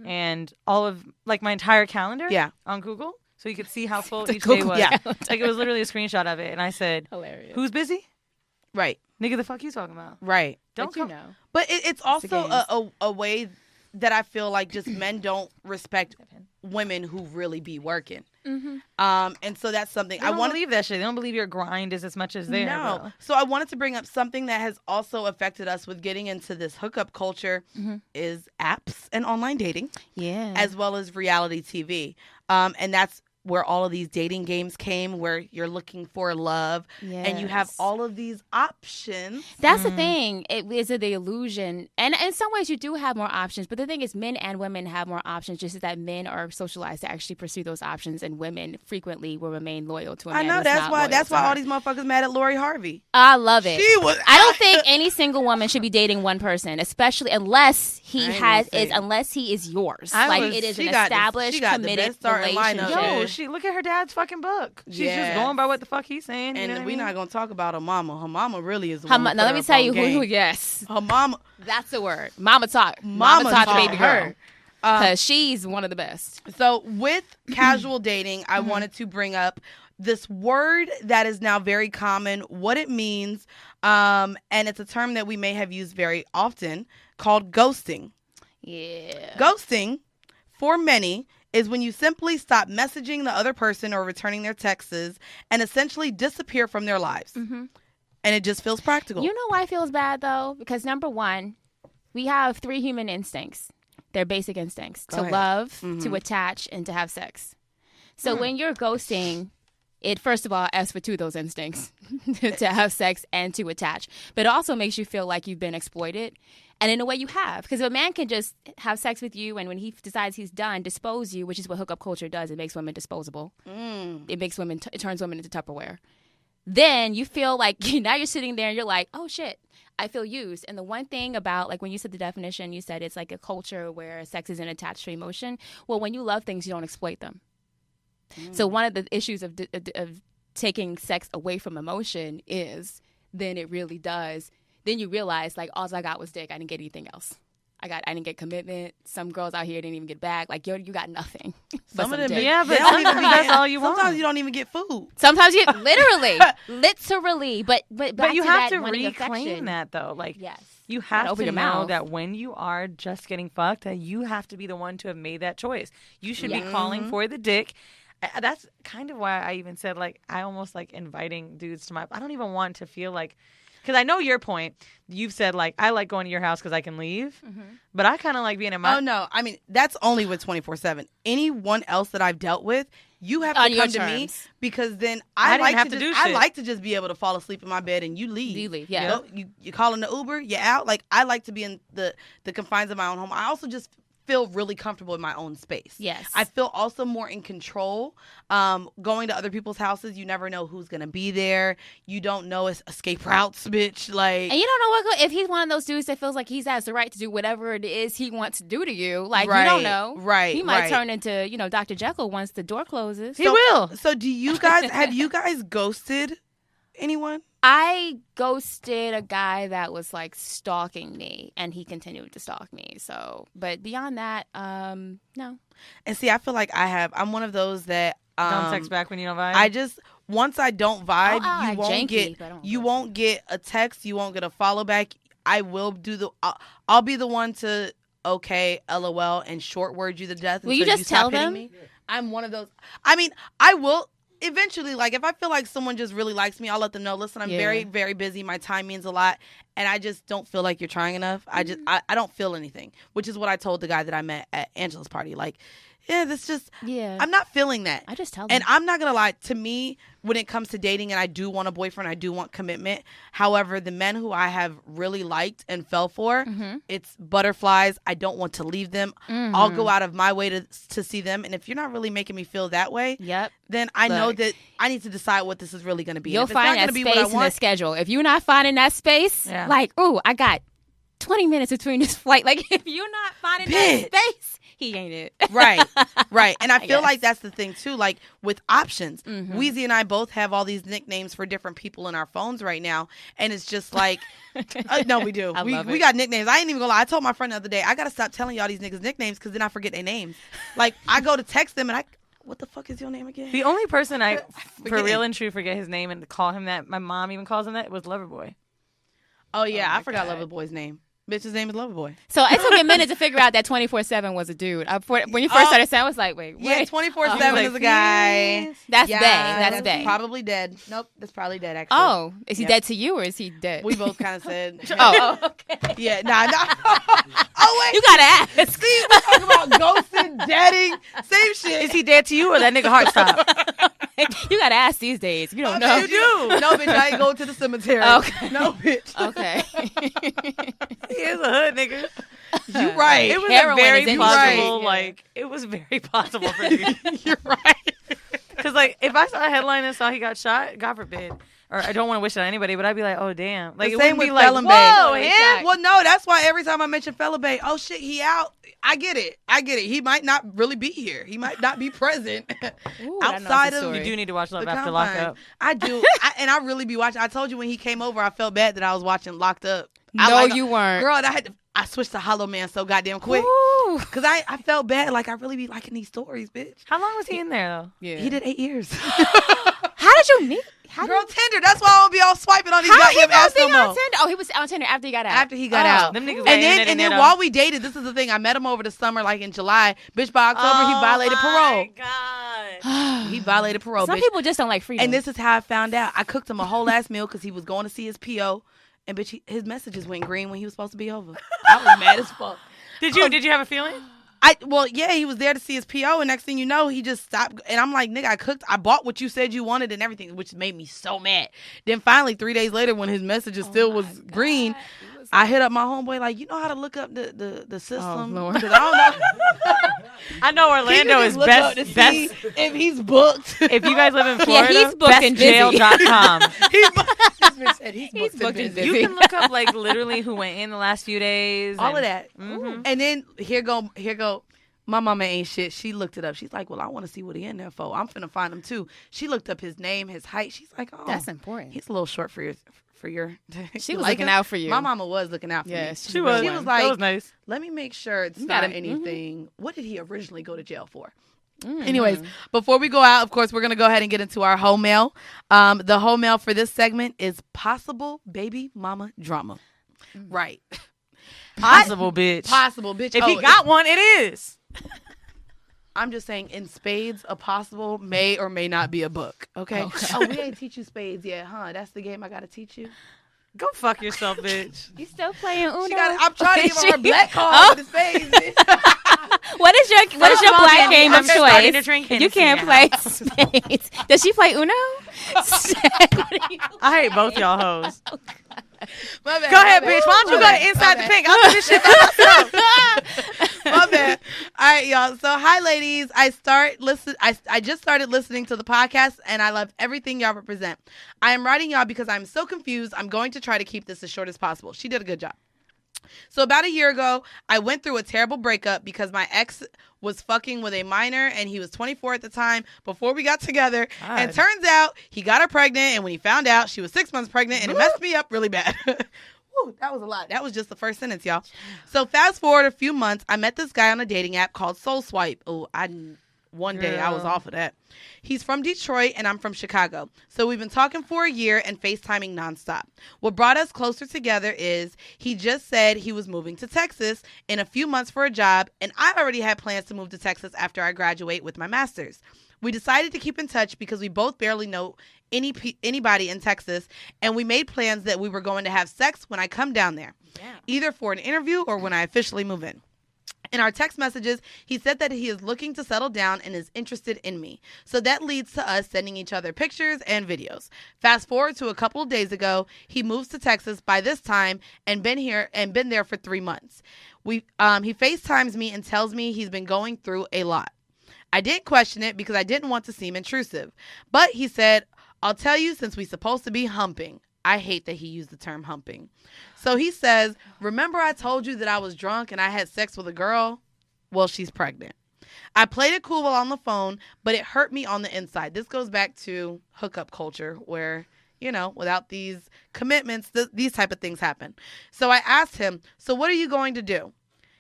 and all of like my entire calendar on Google. So you could see how full each day was. Yeah. Like it was literally a screenshot of it. And I said, hilarious. Who's busy? Right. Nigga, the fuck you talking about? Right. Don't you know. But it's also a way that I feel like just men don't respect women who really be working. And so that's something I want to believe that shit. They don't believe your grind is as much as theirs. No. Bro. So I wanted to bring up something that has also affected us with getting into this hookup culture is apps and online dating. Yeah. As well as reality TV. And that's where all of these dating games came, where you're looking for love and you have all of these options. That's the thing. It is the illusion. And in some ways you do have more options, but the thing is men and women have more options, just that men are socialized to actually pursue those options and women frequently will remain loyal to a man. I know, that's why all these motherfuckers mad at Lori Harvey. I love it. I don't think any single woman should be dating one person, especially unless he is yours. It is an established, committed relationship. Look at her dad's fucking book. She's just going by what the fuck he's saying. And we're not going to talk about her mama. Her mama really is the one. Now, let me tell you who, her mama. That's the word. Mama taught the baby girl. Because she's one of the best. So with casual dating, I wanted to bring up this word that is now very common, what it means, and it's a term that we may have used very often, called ghosting. Yeah. Ghosting, for many, is when you simply stop messaging the other person or returning their texts and essentially disappear from their lives. And it just feels practical. You know why it feels bad, though? Because number one, we have 3 human instincts. They're basic instincts. To love, to attach, and to have sex. So when you're ghosting, it first of all asks for two of those instincts to have sex and to attach. But it also makes you feel like you've been exploited. And in a way you have. Because a man can just have sex with you and when he decides he's done, dispose you, which is what hookup culture does. It makes women disposable. It makes women, it turns women into Tupperware. Then you feel like, now you're sitting there and you're like, oh shit, I feel used. And the one thing about, like when you said the definition, you said it's like a culture where sex isn't attached to emotion. Well, when you love things, you don't exploit them. So one of the issues of taking sex away from emotion is then it really does. Then you realize, like, all I got was dick. I didn't get anything else. I didn't get commitment. Some girls out here didn't even get back. Like, yo, you got nothing. Some of them, dick. Yeah, but sometimes that's all you want. Sometimes you don't even get food. Sometimes you literally. But you have to reclaim that though. Like, yes, you have to know mouth. that when you are just getting fucked, that you have to be the one to have made that choice. You should be calling for the dick. That's kind of why I even said, like, I almost like inviting dudes to my. I don't even want to feel like. Because I know your point. You've said, like, I like going to your house because I can leave. But I kind of like being in my... Oh, no. I mean, that's only with 24/7. Anyone else that I've dealt with, you have to come to me because then I like to just be able to fall asleep in my bed and you leave. You leave, yeah. You call in the Uber, you're out. Like, I like to be in the confines of my own home. I also just feel really comfortable in my own space. Yes. I feel also more in control. Going to other people's houses, you never know who's going to be there. You don't know escape routes, bitch. Like, and you don't know if he's one of those dudes that feels like he has the right to do whatever it is he wants to do to you. Like, right, you don't know. Right. He might turn into, Dr. Jekyll once the door closes. He will. So do you guys, have you guys ghosted anyone? I ghosted a guy that was like stalking me, and he continued to stalk me. So, but beyond that, no. And see, I feel like I'm one of those that don't text back when you don't vibe. Once I don't vibe, you won't get a text, you won't get a follow back. I will I'll be the one to okay, LOL, and short word you to death. Will you just tell them? Me. I'm one of those. I mean, I will. Eventually, like, if I feel like someone just really likes me, I'll let them know, listen, I'm very, very busy. My time means a lot. And I just don't feel like you're trying enough. I don't feel anything, which is what I told the guy that I met at Angela's party. Like, I'm not feeling that. I just tell them. And I'm not going to lie. To me, when it comes to dating, and I do want a boyfriend, I do want commitment. However, the men who I have really liked and fell for, it's butterflies. I don't want to leave them. I'll go out of my way to see them. And if you're not really making me feel that way, then I know that I need to decide what this is really going to be. You'll find that space in the schedule. If you're not finding that space, like, ooh, I got 20 minutes between this flight. Like, if you're not finding that space, he ain't it. Right. And I feel like that's the thing, too. Like, with options, Weezy and I both have all these nicknames for different people in our phones right now. And it's just like, no, we do. We got nicknames. I ain't even gonna lie. I told my friend the other day, I got to stop telling y'all these niggas nicknames because then I forget their names. Like, I go to text them and what the fuck is your name again? The only person I, for real and true, forget his name and call him that, my mom even calls him that, was Loverboy. Oh, yeah. I forgot Loverboy's name. Bitch's name is Loverboy. So it took me a minute to figure out that 24/7 was a dude. When you first started saying, I was like, wait. Yeah, 24/7 is a guy. That's Bay. That's Bay. Probably dead. Nope, that's probably dead, actually. Oh, is he dead to you or is he dead? We both kind of said. Oh, okay. Yeah, nah. Oh, wait. You got to ask. See, we're talking about ghosting, deading, same shit. Is he dead to you or that nigga heart stopped? You got to ask these days. You don't know. You do. No, bitch, I ain't going to the cemetery. Okay. No, bitch. Okay. He is a hood nigga. You're right. It was Heroin very is plausible. right. Like, it was very plausible for you. You're right. Because, like, if I saw a headline and saw he got shot, God forbid, or I don't want to wish it on anybody, but I'd be like, oh, damn. Like, the it same wouldn't with be like, Felon whoa, Bay. him? Well, no, that's why every time I mention Felon Bay, oh, shit, he out. I get it. He might not really be here. He might not be present. Ooh, outside of You do need to watch Love the After confines. Lockup. I do. And I really be watching. I told you when he came over, I felt bad that I was watching Locked Up. You weren't. Girl, I switched to Hollow Man so goddamn quick. Because I felt bad. Like, I really be liking these stories, bitch. How long was he in there, though? Yeah. He did 8 years. How did you meet? Girl, Tinder. That's why I don't be all swiping on these goddamn ass no more. On Tinder? Oh, he was on Tinder after he got out. After he got out. Them niggas and then while we dated, this is the thing. I met him over the summer, like in July. Bitch, by October, he violated parole. Oh, my God. He violated parole, Some bitch. people just don't like freedom. And this is how I found out. I cooked him a whole ass meal because he was going to see his PO. And bitch, his messages went green when he was supposed to be over. I was mad as fuck. Did you have a feeling? He was there to see his PO, and next thing you know, he just stopped. And I'm like, nigga, I bought what you said you wanted and everything, which made me so mad. Then finally, 3 days later, when his messages still was green, I hit up my homeboy like, you know how to look up the system? Because I don't know. I know Orlando is best if he's booked. If you guys live in Florida, he's booked and bestjail.com. He's booked and busy. You can look up like literally who went in the last few days. All of that. Mm-hmm. And then here go. My mama ain't shit. She looked it up. She's like, well, I want to see what he in there for. I'm finna find him too. She looked up his name, his height. She's like, oh, that's important. He's a little short for your. She was looking out for you. My mama was looking out for me. Yes, she was. She was like, that was nice. Let me make sure it's not anything. Mm-hmm. What did he originally go to jail for? Mm-hmm. Anyways, before we go out, of course, we're going to go ahead and get into our whole mail. The whole mail for this segment is possible baby mama drama. Mm-hmm. Right. Possible, bitch. Possible, bitch. If he got one, it is. I'm just saying, in spades, a possible may or may not be a book. Okay? We ain't teach you spades yet, huh? That's the game I got to teach you. Go fuck yourself, bitch. You still playing Uno? I'm trying to give her black card with the spades, bitch. What is your black game of choice? You can't play spades. Does she play Uno? I hate both y'all hoes. My bad, go ahead, bitch. Why don't you go to Inside the Pink? I'll do this shit by myself. My bad. All right, y'all. So, hi, ladies. I just started listening to the podcast, and I love everything y'all represent. I am writing y'all because I'm so confused. I'm going to try to keep this as short as possible. She did a good job. So about a year ago, I went through a terrible breakup because my ex was fucking with a minor and he was 24 at the time before we got together. God. And turns out he got her pregnant, and when he found out, she was 6 months pregnant, and it messed me up really bad. Woo, that was a lot. That was just the first sentence, y'all. So fast forward a few months, I met this guy on a dating app called Soul Swipe. Oh, one day I was off of that. He's from Detroit and I'm from Chicago. So we've been talking for a year and FaceTiming nonstop. What brought us closer together is he just said he was moving to Texas in a few months for a job, and I already had plans to move to Texas after I graduate with my master's. We decided to keep in touch because we both barely know anybody in Texas, and we made plans that we were going to have sex when I come down there, either for an interview or when I officially move in. In our text messages, he said that he is looking to settle down and is interested in me. So that leads to us sending each other pictures and videos. Fast forward to a couple of days ago, he moves to Texas by this time and been there for 3 months. He FaceTimes me and tells me he's been going through a lot. I didn't question it because I didn't want to seem intrusive. But he said, I'll tell you since we're supposed to be humping. I hate that he used the term humping. So he says, remember I told you that I was drunk and I had sex with a girl? Well, she's pregnant. I played it cool while on the phone, but it hurt me on the inside. This goes back to hookup culture where, without these commitments, these type of things happen. So I asked him, so what are you going to do?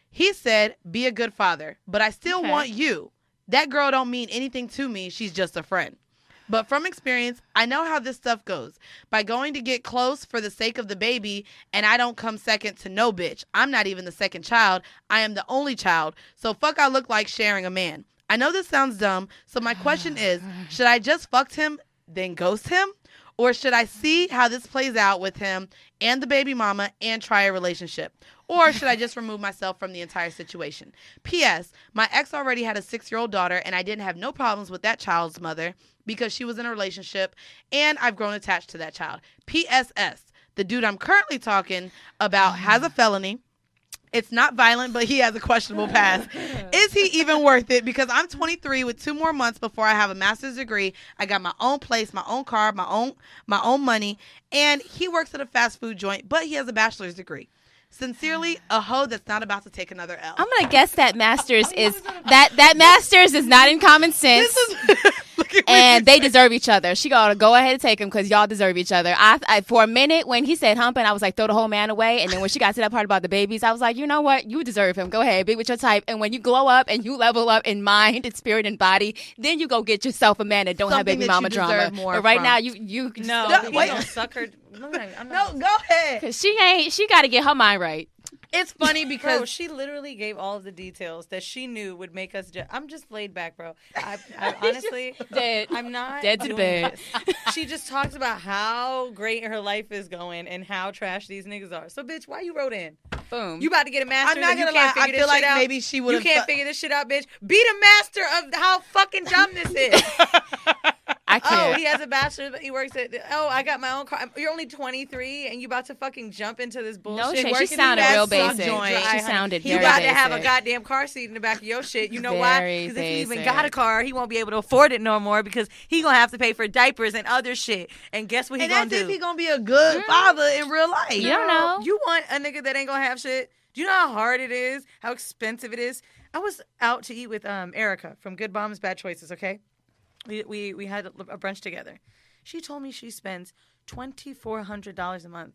He said, be a good father, but I still want you. That girl don't mean anything to me. She's just a friend. But from experience, I know how this stuff goes. By going to get close for the sake of the baby, and I don't come second to no bitch. I'm not even the second child. I am the only child. So fuck I look like sharing a man. I know this sounds dumb, so my question is, should I just fuck him, then ghost him? Or should I see how this plays out with him and the baby mama and try a relationship? Or should I just remove myself from the entire situation? P.S. My ex already had a 6-year-old daughter, and I didn't have no problems with that child's mother because she was in a relationship, and I've grown attached to that child. P.S.S. The dude I'm currently talking about has a felony. It's not violent, but he has a questionable past. Is he even worth it? Because I'm 23 with 2 more months before I have a master's degree. I got my own place, my own car, my own money, and he works at a fast food joint, but he has a bachelor's degree. Sincerely, a hoe that's not about to take another L. I'm gonna guess that master's is that master's is not in common sense, and they deserve each other. She gotta go ahead and take him because y'all deserve each other. I for a minute when he said humping, I was like throw the whole man away, and then when she got to that part about the babies, I was like, you know what, you deserve him. Go ahead, be with your type, and when you glow up and you level up in mind and spirit and body, then you go get yourself a man that don't have baby mama drama. But right now, you don't suck her. No, go ahead. Cause she got to get her mind right. It's funny because bro, she literally gave all of the details that she knew would make us. I'm just laid back, bro. I honestly, dead. I'm not dead to the bed. She just talks about how great her life is going and how trash these niggas are. So, bitch, why you wrote in? Boom. You about to get a master. I'm not gonna lie. I feel like maybe she would. You can't figure this shit out, bitch. Be the master of how fucking dumb this is. I can't. Oh, he has a bachelor's, but he works at. I got my own car. You're only 23, and you about to fucking jump into this bullshit. No shit. She sounded real basic. She sounded very basic. You about to have a goddamn car seat in the back of your shit. You know why? Because if he even got a car, he won't be able to afford it no more because he gonna have to pay for diapers and other shit. And guess what he gonna do? And that's if he gonna be a good father in real life. You don't know. You want a nigga that ain't gonna have shit? Do you know how hard it is? How expensive it is? I was out to eat with Erica from Good Moms Bad Choices. Okay. We had a brunch together. She told me she spends $2,400 a month.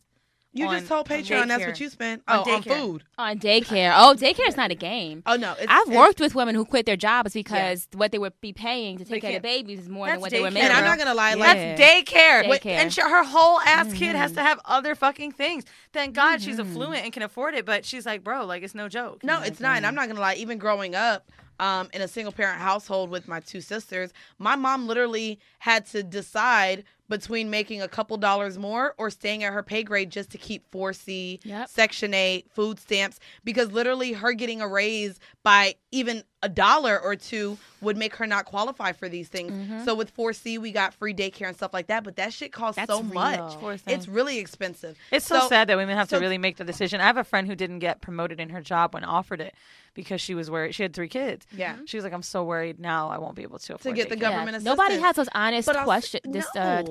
You just told Patreon that's what you spent on food. On daycare. Oh, daycare is not a game. Oh, no. I've worked with women who quit their jobs because what they would be paying to take care of babies is more than what they were making. And I'm not going to lie. That's daycare. And her whole ass kid has to have other fucking things. Thank God she's affluent and can afford it, but she's like, bro, like, it's no joke. No, it's not. And I'm not going to lie. Even growing up, in a single parent household with my two sisters, my mom literally had to decide between making a couple dollars more or staying at her pay grade just to keep 4C, Section 8, food stamps, because literally her getting a raise by even $1 or $2 would make her not qualify for these things. So with 4C, we got free daycare and stuff like that, but that shit costs so much. It's really expensive. It's so sad that women have to really make the decision. I have a friend who didn't get promoted in her job when offered it because she was worried. She had 3 kids. Yeah. She was like, I'm so worried now I won't be able to afford to get the government assistance. Nobody has those honest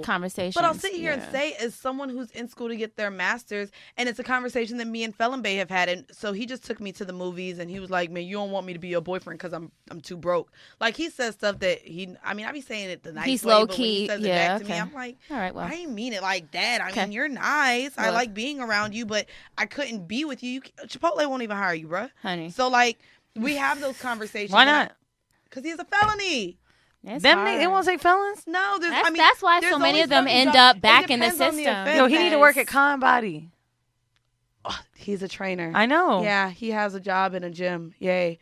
conversations. But I'll sit here and say, as someone who's in school to get their master's, and it's a conversation that me and Felon Bay have had, and so he just took me to the movies, and he was like, man, you don't want me to be your boyfriend because I'm too broke. Like, he says stuff that I be saying it the nice He's way, low but key. when he says it back to me, I'm like, all right, well, I ain't mean it like that. I mean, you're nice. I like being around you, but I couldn't be with you. Chipotle won't even hire you, bruh. Honey. So, like, we have those conversations. Why not? Because he's a felony. They won't say felons? No, that's why so many of them end up back in the system. Yo, he need to work at Con Body. Oh, he's a trainer. I know. Yeah, he has a job in a gym. Yay.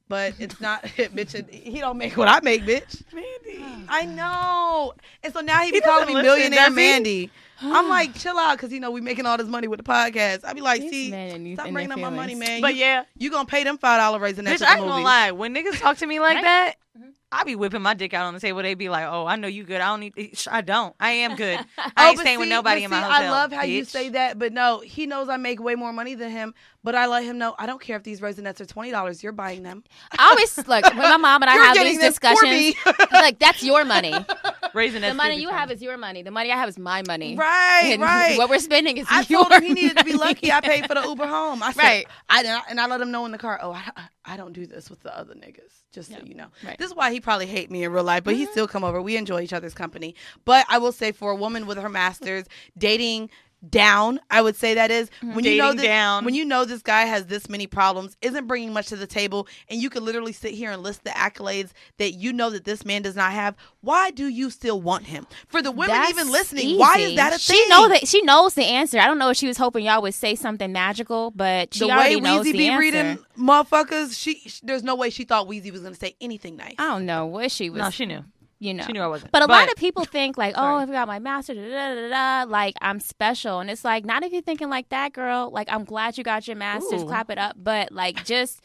But it's not, bitch. He don't make what I make, bitch. Mandy. I know. And so now he be calling me Millionaire Mandy. I'm like, chill out, because, we making all this money with the podcast. I be like, stop bringing up my money, man. But you going to pay them $5 raising that. Bitch, I ain't gonna lie. When niggas talk to me like that, I be whipping my dick out on the table. They be like, oh, I know you good. I don't need. I don't. I am good. I ain't staying with nobody in my hotel. I love how bitch. you say that, but no, he knows I make way more money than him. But I let him know I don't care if these Raisinets are $20. You're buying them. I always look when my mom and I have these discussions. Like, that's your money. Raisinets. The money you have is your money. The money I have is my money. Right, right. What we're spending is I your told him he needed to be lucky. I paid for the Uber home. I said, right. I let him know in the car. Oh, I don't do this with the other niggas. Just so you know. Right. This is why he probably hate me in real life, but he still come over. We enjoy each other's company. But I will say, for a woman with her master's, dating down, I would say that is when you know this guy has this many problems, isn't bringing much to the table, and you could literally sit here and list the accolades that you know that this man does not have. Why do you still want him? For the women even listening, easy. Why is that a thing? She knows the answer. I don't know if she was hoping y'all would say something magical, but she already knows the answer. The way Weezy be reading motherfuckers, there's no way she thought Weezy was going to say anything nice. I don't know what she was. No, she knew. She knew I wasn't. But a lot of people think like, oh, if I got my master, like I'm special. And it's like, not if you're thinking like that, girl. Like, I'm glad you got your master's, clap it up. But like, this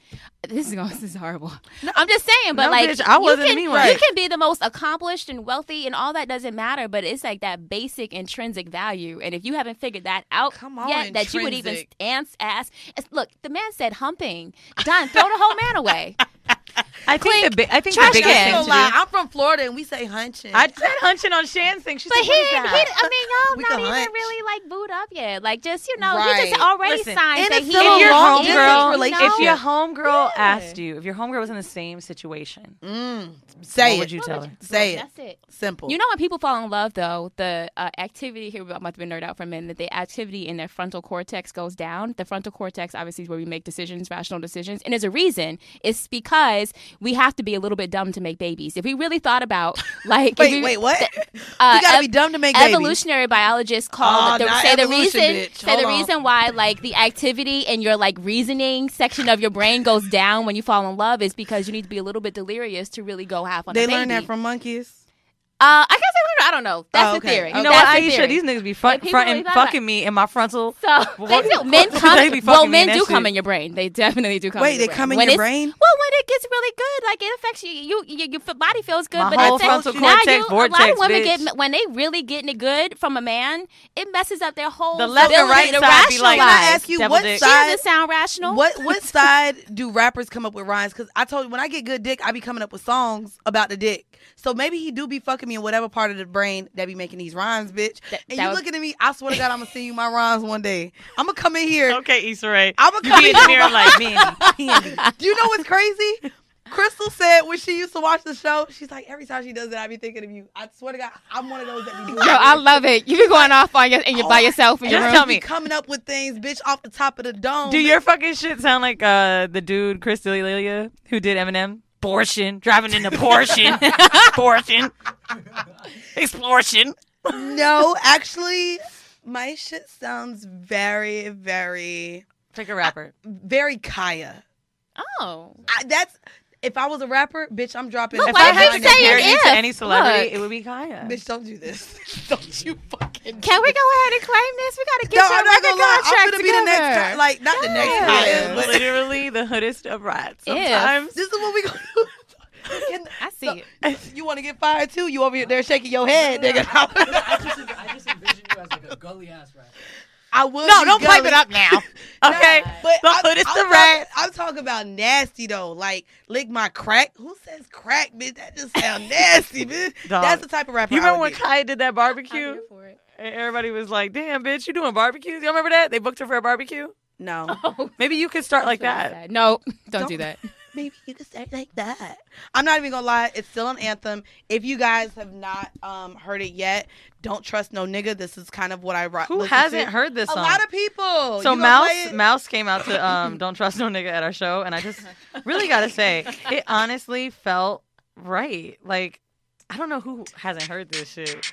is horrible. No, I'm just saying, but like, bitch, I wasn't you can be the most accomplished and wealthy and all that doesn't matter. But it's like that basic intrinsic value. And if you haven't figured that out yet, that you would even ask. Look, the man said humping. Done. Throw the whole man away. I think the biggest thing to do. I'm from Florida and we say hunching. I said hunching on Shan's thing. She said, what is that? Y'all not even really like booed up yet. Like, just he just already signed that he if your homegirl asked you, if your homegirl was in the same situation, what would you tell her? Say it. That's it. Simple. You know when people fall in love, though, the activity here, I'm about to be nerd out for a minute, the activity in their frontal cortex goes down. The frontal cortex, obviously, is where we make decisions, rational decisions. And there's a reason. It's because we have to be a little bit dumb to make babies. If we really thought about, like... wait, what? You gotta be dumb to make babies. Evolutionary biologists call the reason why, like, the activity in your, like, reasoning section of your brain goes down when you fall in love is because you need to be a little bit delirious to really go half on a baby. They learn that from monkeys? I guess I don't know. That's the theory. You know what, Ayesha? These niggas be fronting fucking me in my frontal. So they do. Men come in your brain. They definitely do come in your brain. Wait, they come in your brain? Well, when it gets really good, like it affects you. Your body feels good. My but whole frontal cortex vortex, a lot of women bitch. when they really getting it good from a man, it messes up their whole the left and right side be like, can I ask you what She side? doesn't sound rational. What side do rappers come up with rhymes? Because I told you, when I get good dick, I be coming up with songs about the dick. So maybe he do be fucking me in whatever part of the brain that be making these rhymes, bitch. And you looking at me, I swear to God, I'm gonna send you my rhymes one day. I'm gonna come in here. Okay, Issa Rae. I'm gonna come in here like me. Do you know what's crazy? Crystal said when she used to watch the show, she's like, every time she does it, I be thinking of you. I swear to God, I'm one of those that be doing Yo, I love it. You be going off on by yourself in your room. Tell me, coming up with things, bitch, off the top of the dome. Do your fucking shit sound like the dude Chris D'Elia who did Eminem? Abortion, driving in a Porsche, abortion, explosion. No, actually, my shit sounds very, very. Pick a rapper. Very Kaya. Oh, if I was a rapper, bitch, I'm dropping. Look, If I had to saying compare you if. to any celebrity, Look. it would be Kaya. Bitch, don't do this. Don't you fucking. Can we go ahead and claim this? We gotta get No, your I'm not record gonna lie. I'm contract gonna be the next, together. like not the next Kaya, but Literally the hoodest of rats. If. Sometimes. this is what we gonna do. I see it. You want to get fired too? You over there shaking your head, nigga? I just envision you as like a gully ass rapper. I would. No, be don't pipe it gully. up now. Okay, but the hoodest of rats. I'm talking about nasty though. Like lick my crack. Who says crack, bitch? That just sound nasty, bitch. Dog. That's the type of rapper. You I remember would when get. Kaya did that barbecue? I'm here for it. And everybody was like, "Damn, bitch, you doing barbecues?" You remember that? They booked her for a barbecue. No. Maybe you could start like that. No, don't do that. Maybe you could start like that. I'm not even gonna lie, it's still an anthem. If you guys have not heard it yet, Don't Trust No Nigga. This is kind of what I wrote. Who hasn't heard this A song? lot of people. So You gonna play it? Mouse came out to Don't Trust No Nigga at our show, and I just really gotta say, it honestly felt right. Like, I don't know who hasn't heard this shit.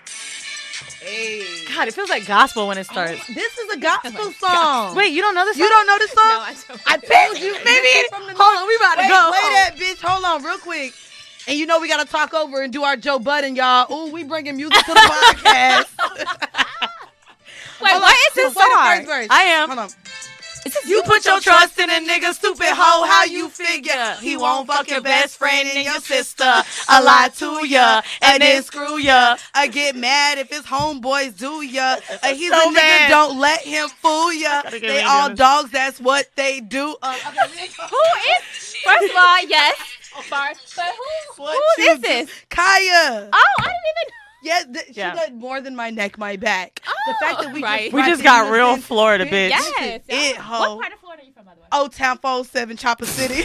Hey. God, it feels like gospel when it starts. This is a gospel song. Wait, you don't know this song? You don't know this song? No, I don't. I told you. Maybe. Hold on, we about to Wait, go. play that, bitch. Hold on, real quick. And you know we got to talk over and do our Joe Budden, y'all. Ooh, we bringing music to the podcast. Wait, what is this Play the song? first verse. I am. Hold on. You put your trust in a nigga, stupid hoe, how you figure? He won't fuck your best friend and your sister. I lie to ya, and then screw ya. I get mad if his homeboys do ya. He's So a nigga, mad. don't let him fool ya. Gotta get They ready to all do this. dogs, that's what they do. Who is? First of all, yes. But who is this? Kaya. Oh, I didn't even. Yeah, she Yeah. did more than my neck, my back. The fact that we right. We just brought got the real unison- Florida, bitch. Yes. It, ho. What part of Florida are you from, by the way? Old Town 407, Chopper City.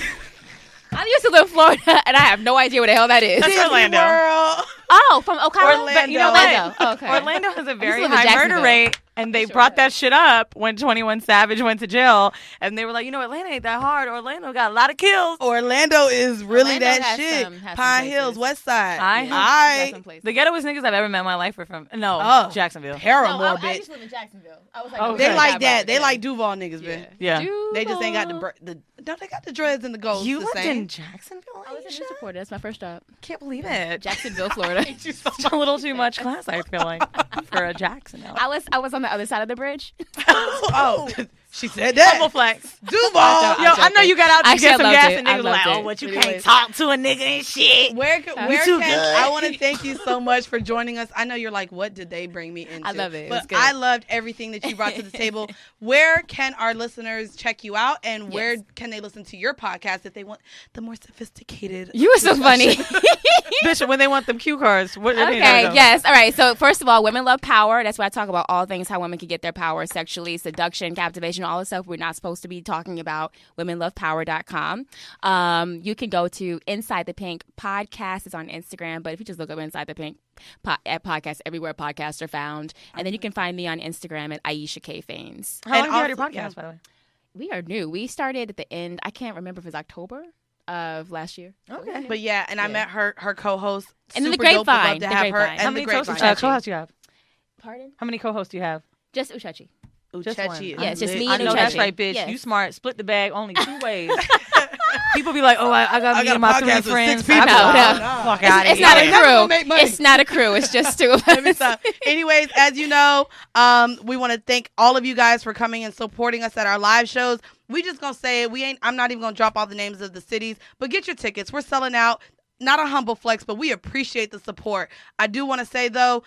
I used to live in Florida, and I have no idea what the hell that is. That's Disney Orlando. World. Oh, from Ocala? Orlando. But you know what? Orlando. Oh, okay. Orlando has a very live in high murder Jacksonville. rate, and they brought that shit up when 21 Savage went to jail, and they were like, you know, Atlanta ain't that hard. Orlando got a lot of kills. Orlando is really Orlando that has shit. some Pine places. Hills, West Side. I- Some places. The ghettoest niggas I've ever met in my life were from Jacksonville. Paramore, I bitch. used to live in Jacksonville. I was like, Okay. They like Bravo. that. They Yeah. like Duval niggas, bitch. Yeah. They just ain't got no, they got the dreads and the golds. You the lived same. in Jacksonville? I was a Ayesha? news reporter. That's my first job. Can't believe it. Jacksonville, Florida. It's a little too much class, I feel like, for a Jacksonville. I was on the other side of the bridge. Oh, she said that. Double flex. Duval. I'm Yo, I know you got out to Actually, get I some loved gas, it. and I niggas like, loved oh, it. but you Really can't was. talk to a nigga and shit. Where too can I want to good. thank you so much for joining us. I know you're like, what did they bring me into? I love it. It But was good. I loved everything that you brought to the table. Where can our listeners check you out, and where can they listen to your podcast if they want the more sophisticated? You were so funny. Bitch, when they want them cue cards, what they Okay, gotta go. yes. All right. So, first of all, women love power. That's why I talk about all things how women can get their power sexually, seduction, captivation, all the stuff we're not supposed to be talking about. WomenLovePower.com. You can go to Inside the Pink podcast. It's on Instagram, but if you just look up Inside the Pink at podcast, everywhere podcasts are found. And then you can find me on Instagram at Ayesha Faines. How long And have you had your also- podcast, by the way? We are new. We started at the end. I can't remember if it was October of last year. Okay. But yeah, and I met her co-host. And then the Super dope. Would love Grapevine, to the have her. Grapevine. And How the many Grapevine. co-hosts you have? Pardon? How many co-hosts do you have? Just Uchechi. Just one. Uchechi is Yeah, it's just lit. me I and know that's Uchechi. right, bitch. Yes. You smart. Split the bag only 2 ways. People be like, oh, I got me and my 3 friends. No. Fuck out of It's here. not a crew. It's not a crew. It's just 2 of us. Anyways, as you know, we want to thank all of you guys for coming and supporting us at our live shows. We just gonna say it. I'm not even gonna drop all the names of the cities, but get your tickets. We're selling out. Not a humble flex, but we appreciate the support. I do want to say though,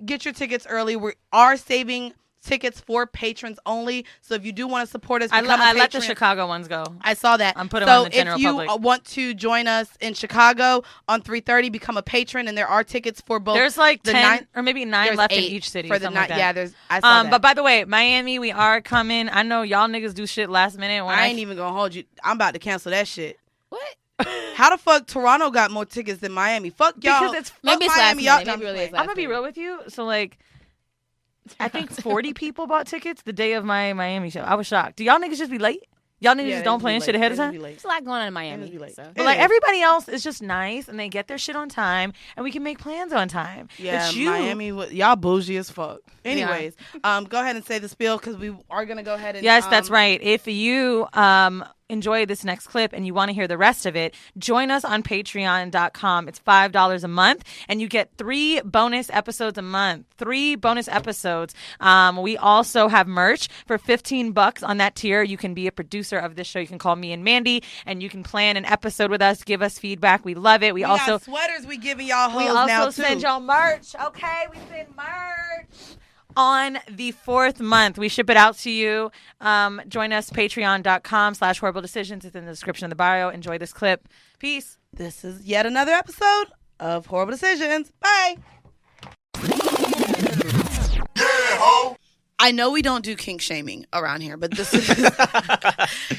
get your tickets early. We are saving tickets for patrons only. So if you do want to support us, I let the Chicago ones go. I saw that. I'm putting them in the general public. So if you want to join us in Chicago on 3:30, become a patron, and there are tickets for both. There's like 10 or maybe 9 left in each city. For the night, like yeah. I saw that. But by the way, Miami, we are coming. I know y'all niggas do shit last minute. I ain't even gonna hold you. I'm about to cancel that shit. What? How the fuck Toronto got more tickets than Miami? Fuck y'all. Because it's Miami. I'm gonna be real with you. So like, I think 40 people bought tickets the day of my Miami show. I was shocked. Do y'all niggas just be late? Y'all niggas just don't plan shit ahead of time? There's a lot going on in Miami. So. But like everybody else is just nice and they get their shit on time and we can make plans on time. Yeah, Miami, y'all bougie as fuck. Anyways, go ahead and say the spiel because we are going to go ahead and... Yes, that's right. If you enjoy this next clip and you want to hear the rest of it, join us on patreon.com. It's $5 a month and you get 3 bonus episodes a month. 3 bonus episodes. We also have merch for $15 on that tier. You can be a producer of this show. You can call me and Mandy and you can plan an episode with us, give us feedback. We love it. We also got sweaters we giving y'all hoes we now also too. Send y'all merch. Okay, we send merch on the 4th month. We ship it out to you. Join us, patreon.com/Whoreible Decisions. It's in the description of the bio. Enjoy this clip. Peace. This is yet another episode of Whoreible Decisions. Bye. Yeah, ho. I know we don't do kink shaming around here, but this is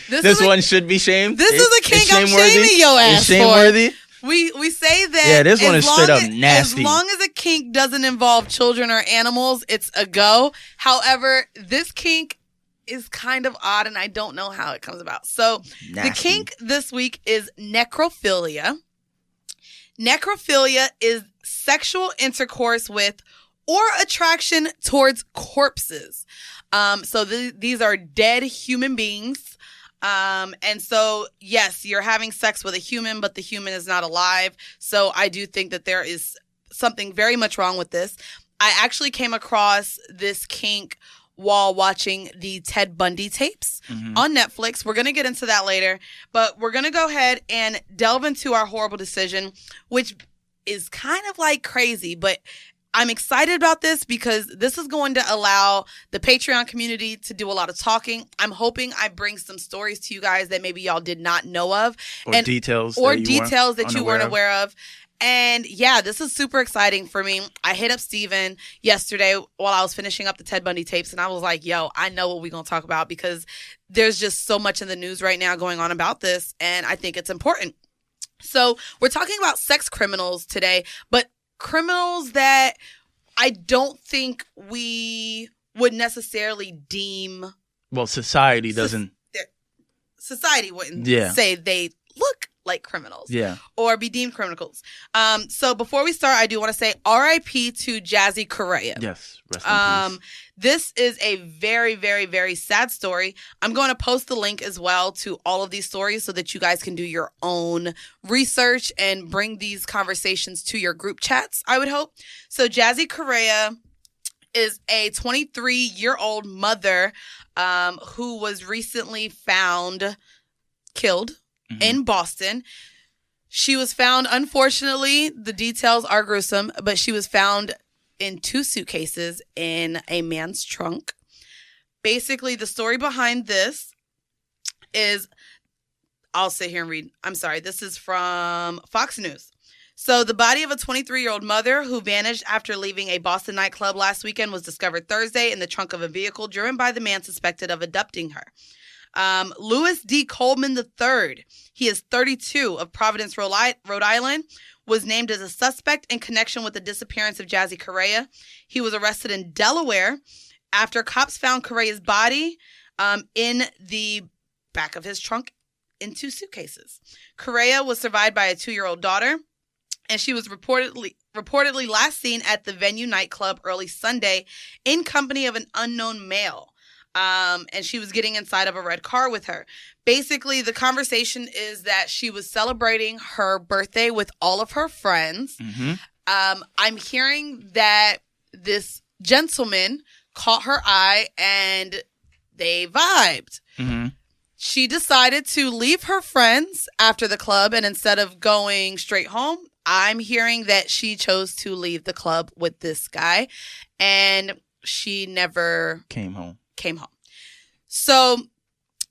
this one should be shamed. This is a kink I'm shaming your ass for. Shameworthy. We say that. Yeah, this one is straight up nasty. As long as a kink doesn't involve children or animals, it's a go. However, this kink is kind of odd, and I don't know how it comes about. So the kink this week is necrophilia. Necrophilia is sexual intercourse with or attraction towards corpses. So these are dead human beings. And so, yes, you're having sex with a human, but the human is not alive. So I do think that there is something very much wrong with this. I actually came across this kink while watching the Ted Bundy tapes on Netflix. We're going to get into that later, but we're going to go ahead and delve into our Whoreible decision, which is kind of like crazy, but I'm excited about this because this is going to allow the Patreon community to do a lot of talking. I'm hoping I bring some stories to you guys that maybe y'all did not know of. Or details that you weren't aware of. And yeah, this is super exciting for me. I hit up Steven yesterday while I was finishing up the Ted Bundy tapes and I was like, yo, I know what we're going to talk about because there's just so much in the news right now going on about this and I think it's important. So we're talking about sex criminals today, but criminals that I don't think we would necessarily deem... Well, society doesn't... Society wouldn't say they look like criminals. Yeah. Or be deemed criminals. So before we start, I do want to say R.I.P. to Jazzy Correa. Yes. Rest in peace. This is a very, very, very sad story. I'm going to post the link as well to all of these stories so that you guys can do your own research and bring these conversations to your group chats, I would hope. So Jazzy Correa is a 23-year-old mother who was recently found killed in Boston. She was found, unfortunately, the details are gruesome, but she was found in 2 suitcases in a man's trunk. Basically, the story behind this is, I'll sit here and read. I'm sorry. This is from Fox News. So the body of a 23-year-old mother who vanished after leaving a Boston nightclub last weekend was discovered Thursday in the trunk of a vehicle driven by the man suspected of abducting her. Louis D. Coleman III, he is 32, of Providence, Rhode Island, was named as a suspect in connection with the disappearance of Jazzy Correa. He was arrested in Delaware after cops found Correa's body in the back of his trunk in 2 suitcases. Correa was survived by a 2-year-old daughter, and she was reportedly last seen at the Venue nightclub early Sunday in company of an unknown male. And she was getting inside of a red car with her. Basically, the conversation is that she was celebrating her birthday with all of her friends. Mm-hmm. I'm hearing that this gentleman caught her eye and they vibed. Mm-hmm. She decided to leave her friends after the club, and instead of going straight home, I'm hearing that she chose to leave the club with this guy, and she never came home. So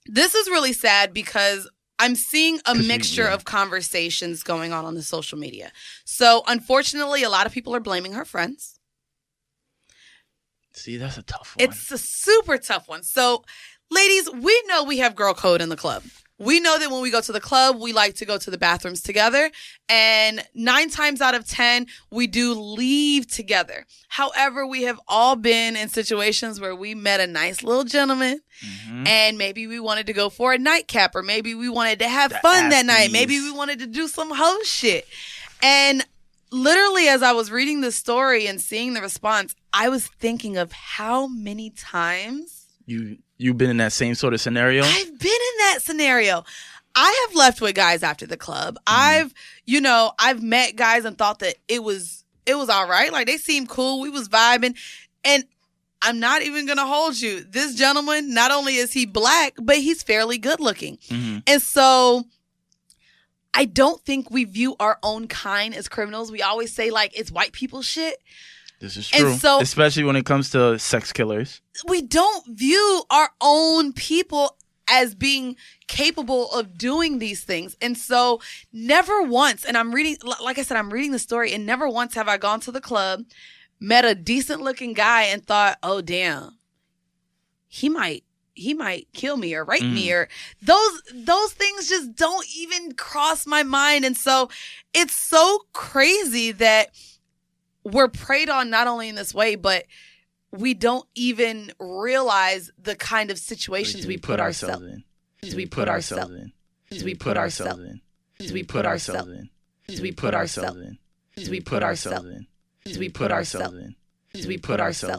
this is really sad because I'm seeing a mixture of conversations going on the social media. So unfortunately, a lot of people are blaming her friends. See, that's a tough one. It's a super tough one. So ladies, we know we have girl code in the club. We know that when we go to the club, we like to go to the bathrooms together. And 9 times out of 10, we do leave together. However, we have all been in situations where we met a nice little gentleman and maybe we wanted to go for a nightcap, or maybe we wanted to have fun that night. Maybe we wanted to do some hoe shit. And literally, as I was reading the story and seeing the response, I was thinking of how many times You've been in that same sort of scenario? I've been in that scenario. I have left with guys after the club. I've met guys and thought that it was all right. Like, they seemed cool. We was vibing. And I'm not even going to hold you. This gentleman, not only is he black, but he's fairly good looking. Mm-hmm. And so I don't think we view our own kind as criminals. We always say, like, it's white people shit. This is true. And so, especially when it comes to sex killers. We don't view our own people as being capable of doing these things. And so never once, and I'm reading, like I said, I'm reading the story, and never once have I gone to the club, met a decent looking guy and thought, oh, damn, he might kill me or rape me, or those things just don't even cross my mind. And so it's so crazy that we're preyed on not only in this way, but we don't even realize the kind of situations we put ourselves in. We put ourselves in. We put ourselves in. We put ourselves in. We put ourselves in. We put ourselves in. We put ourselves in. We put ourselves in. We put ourselves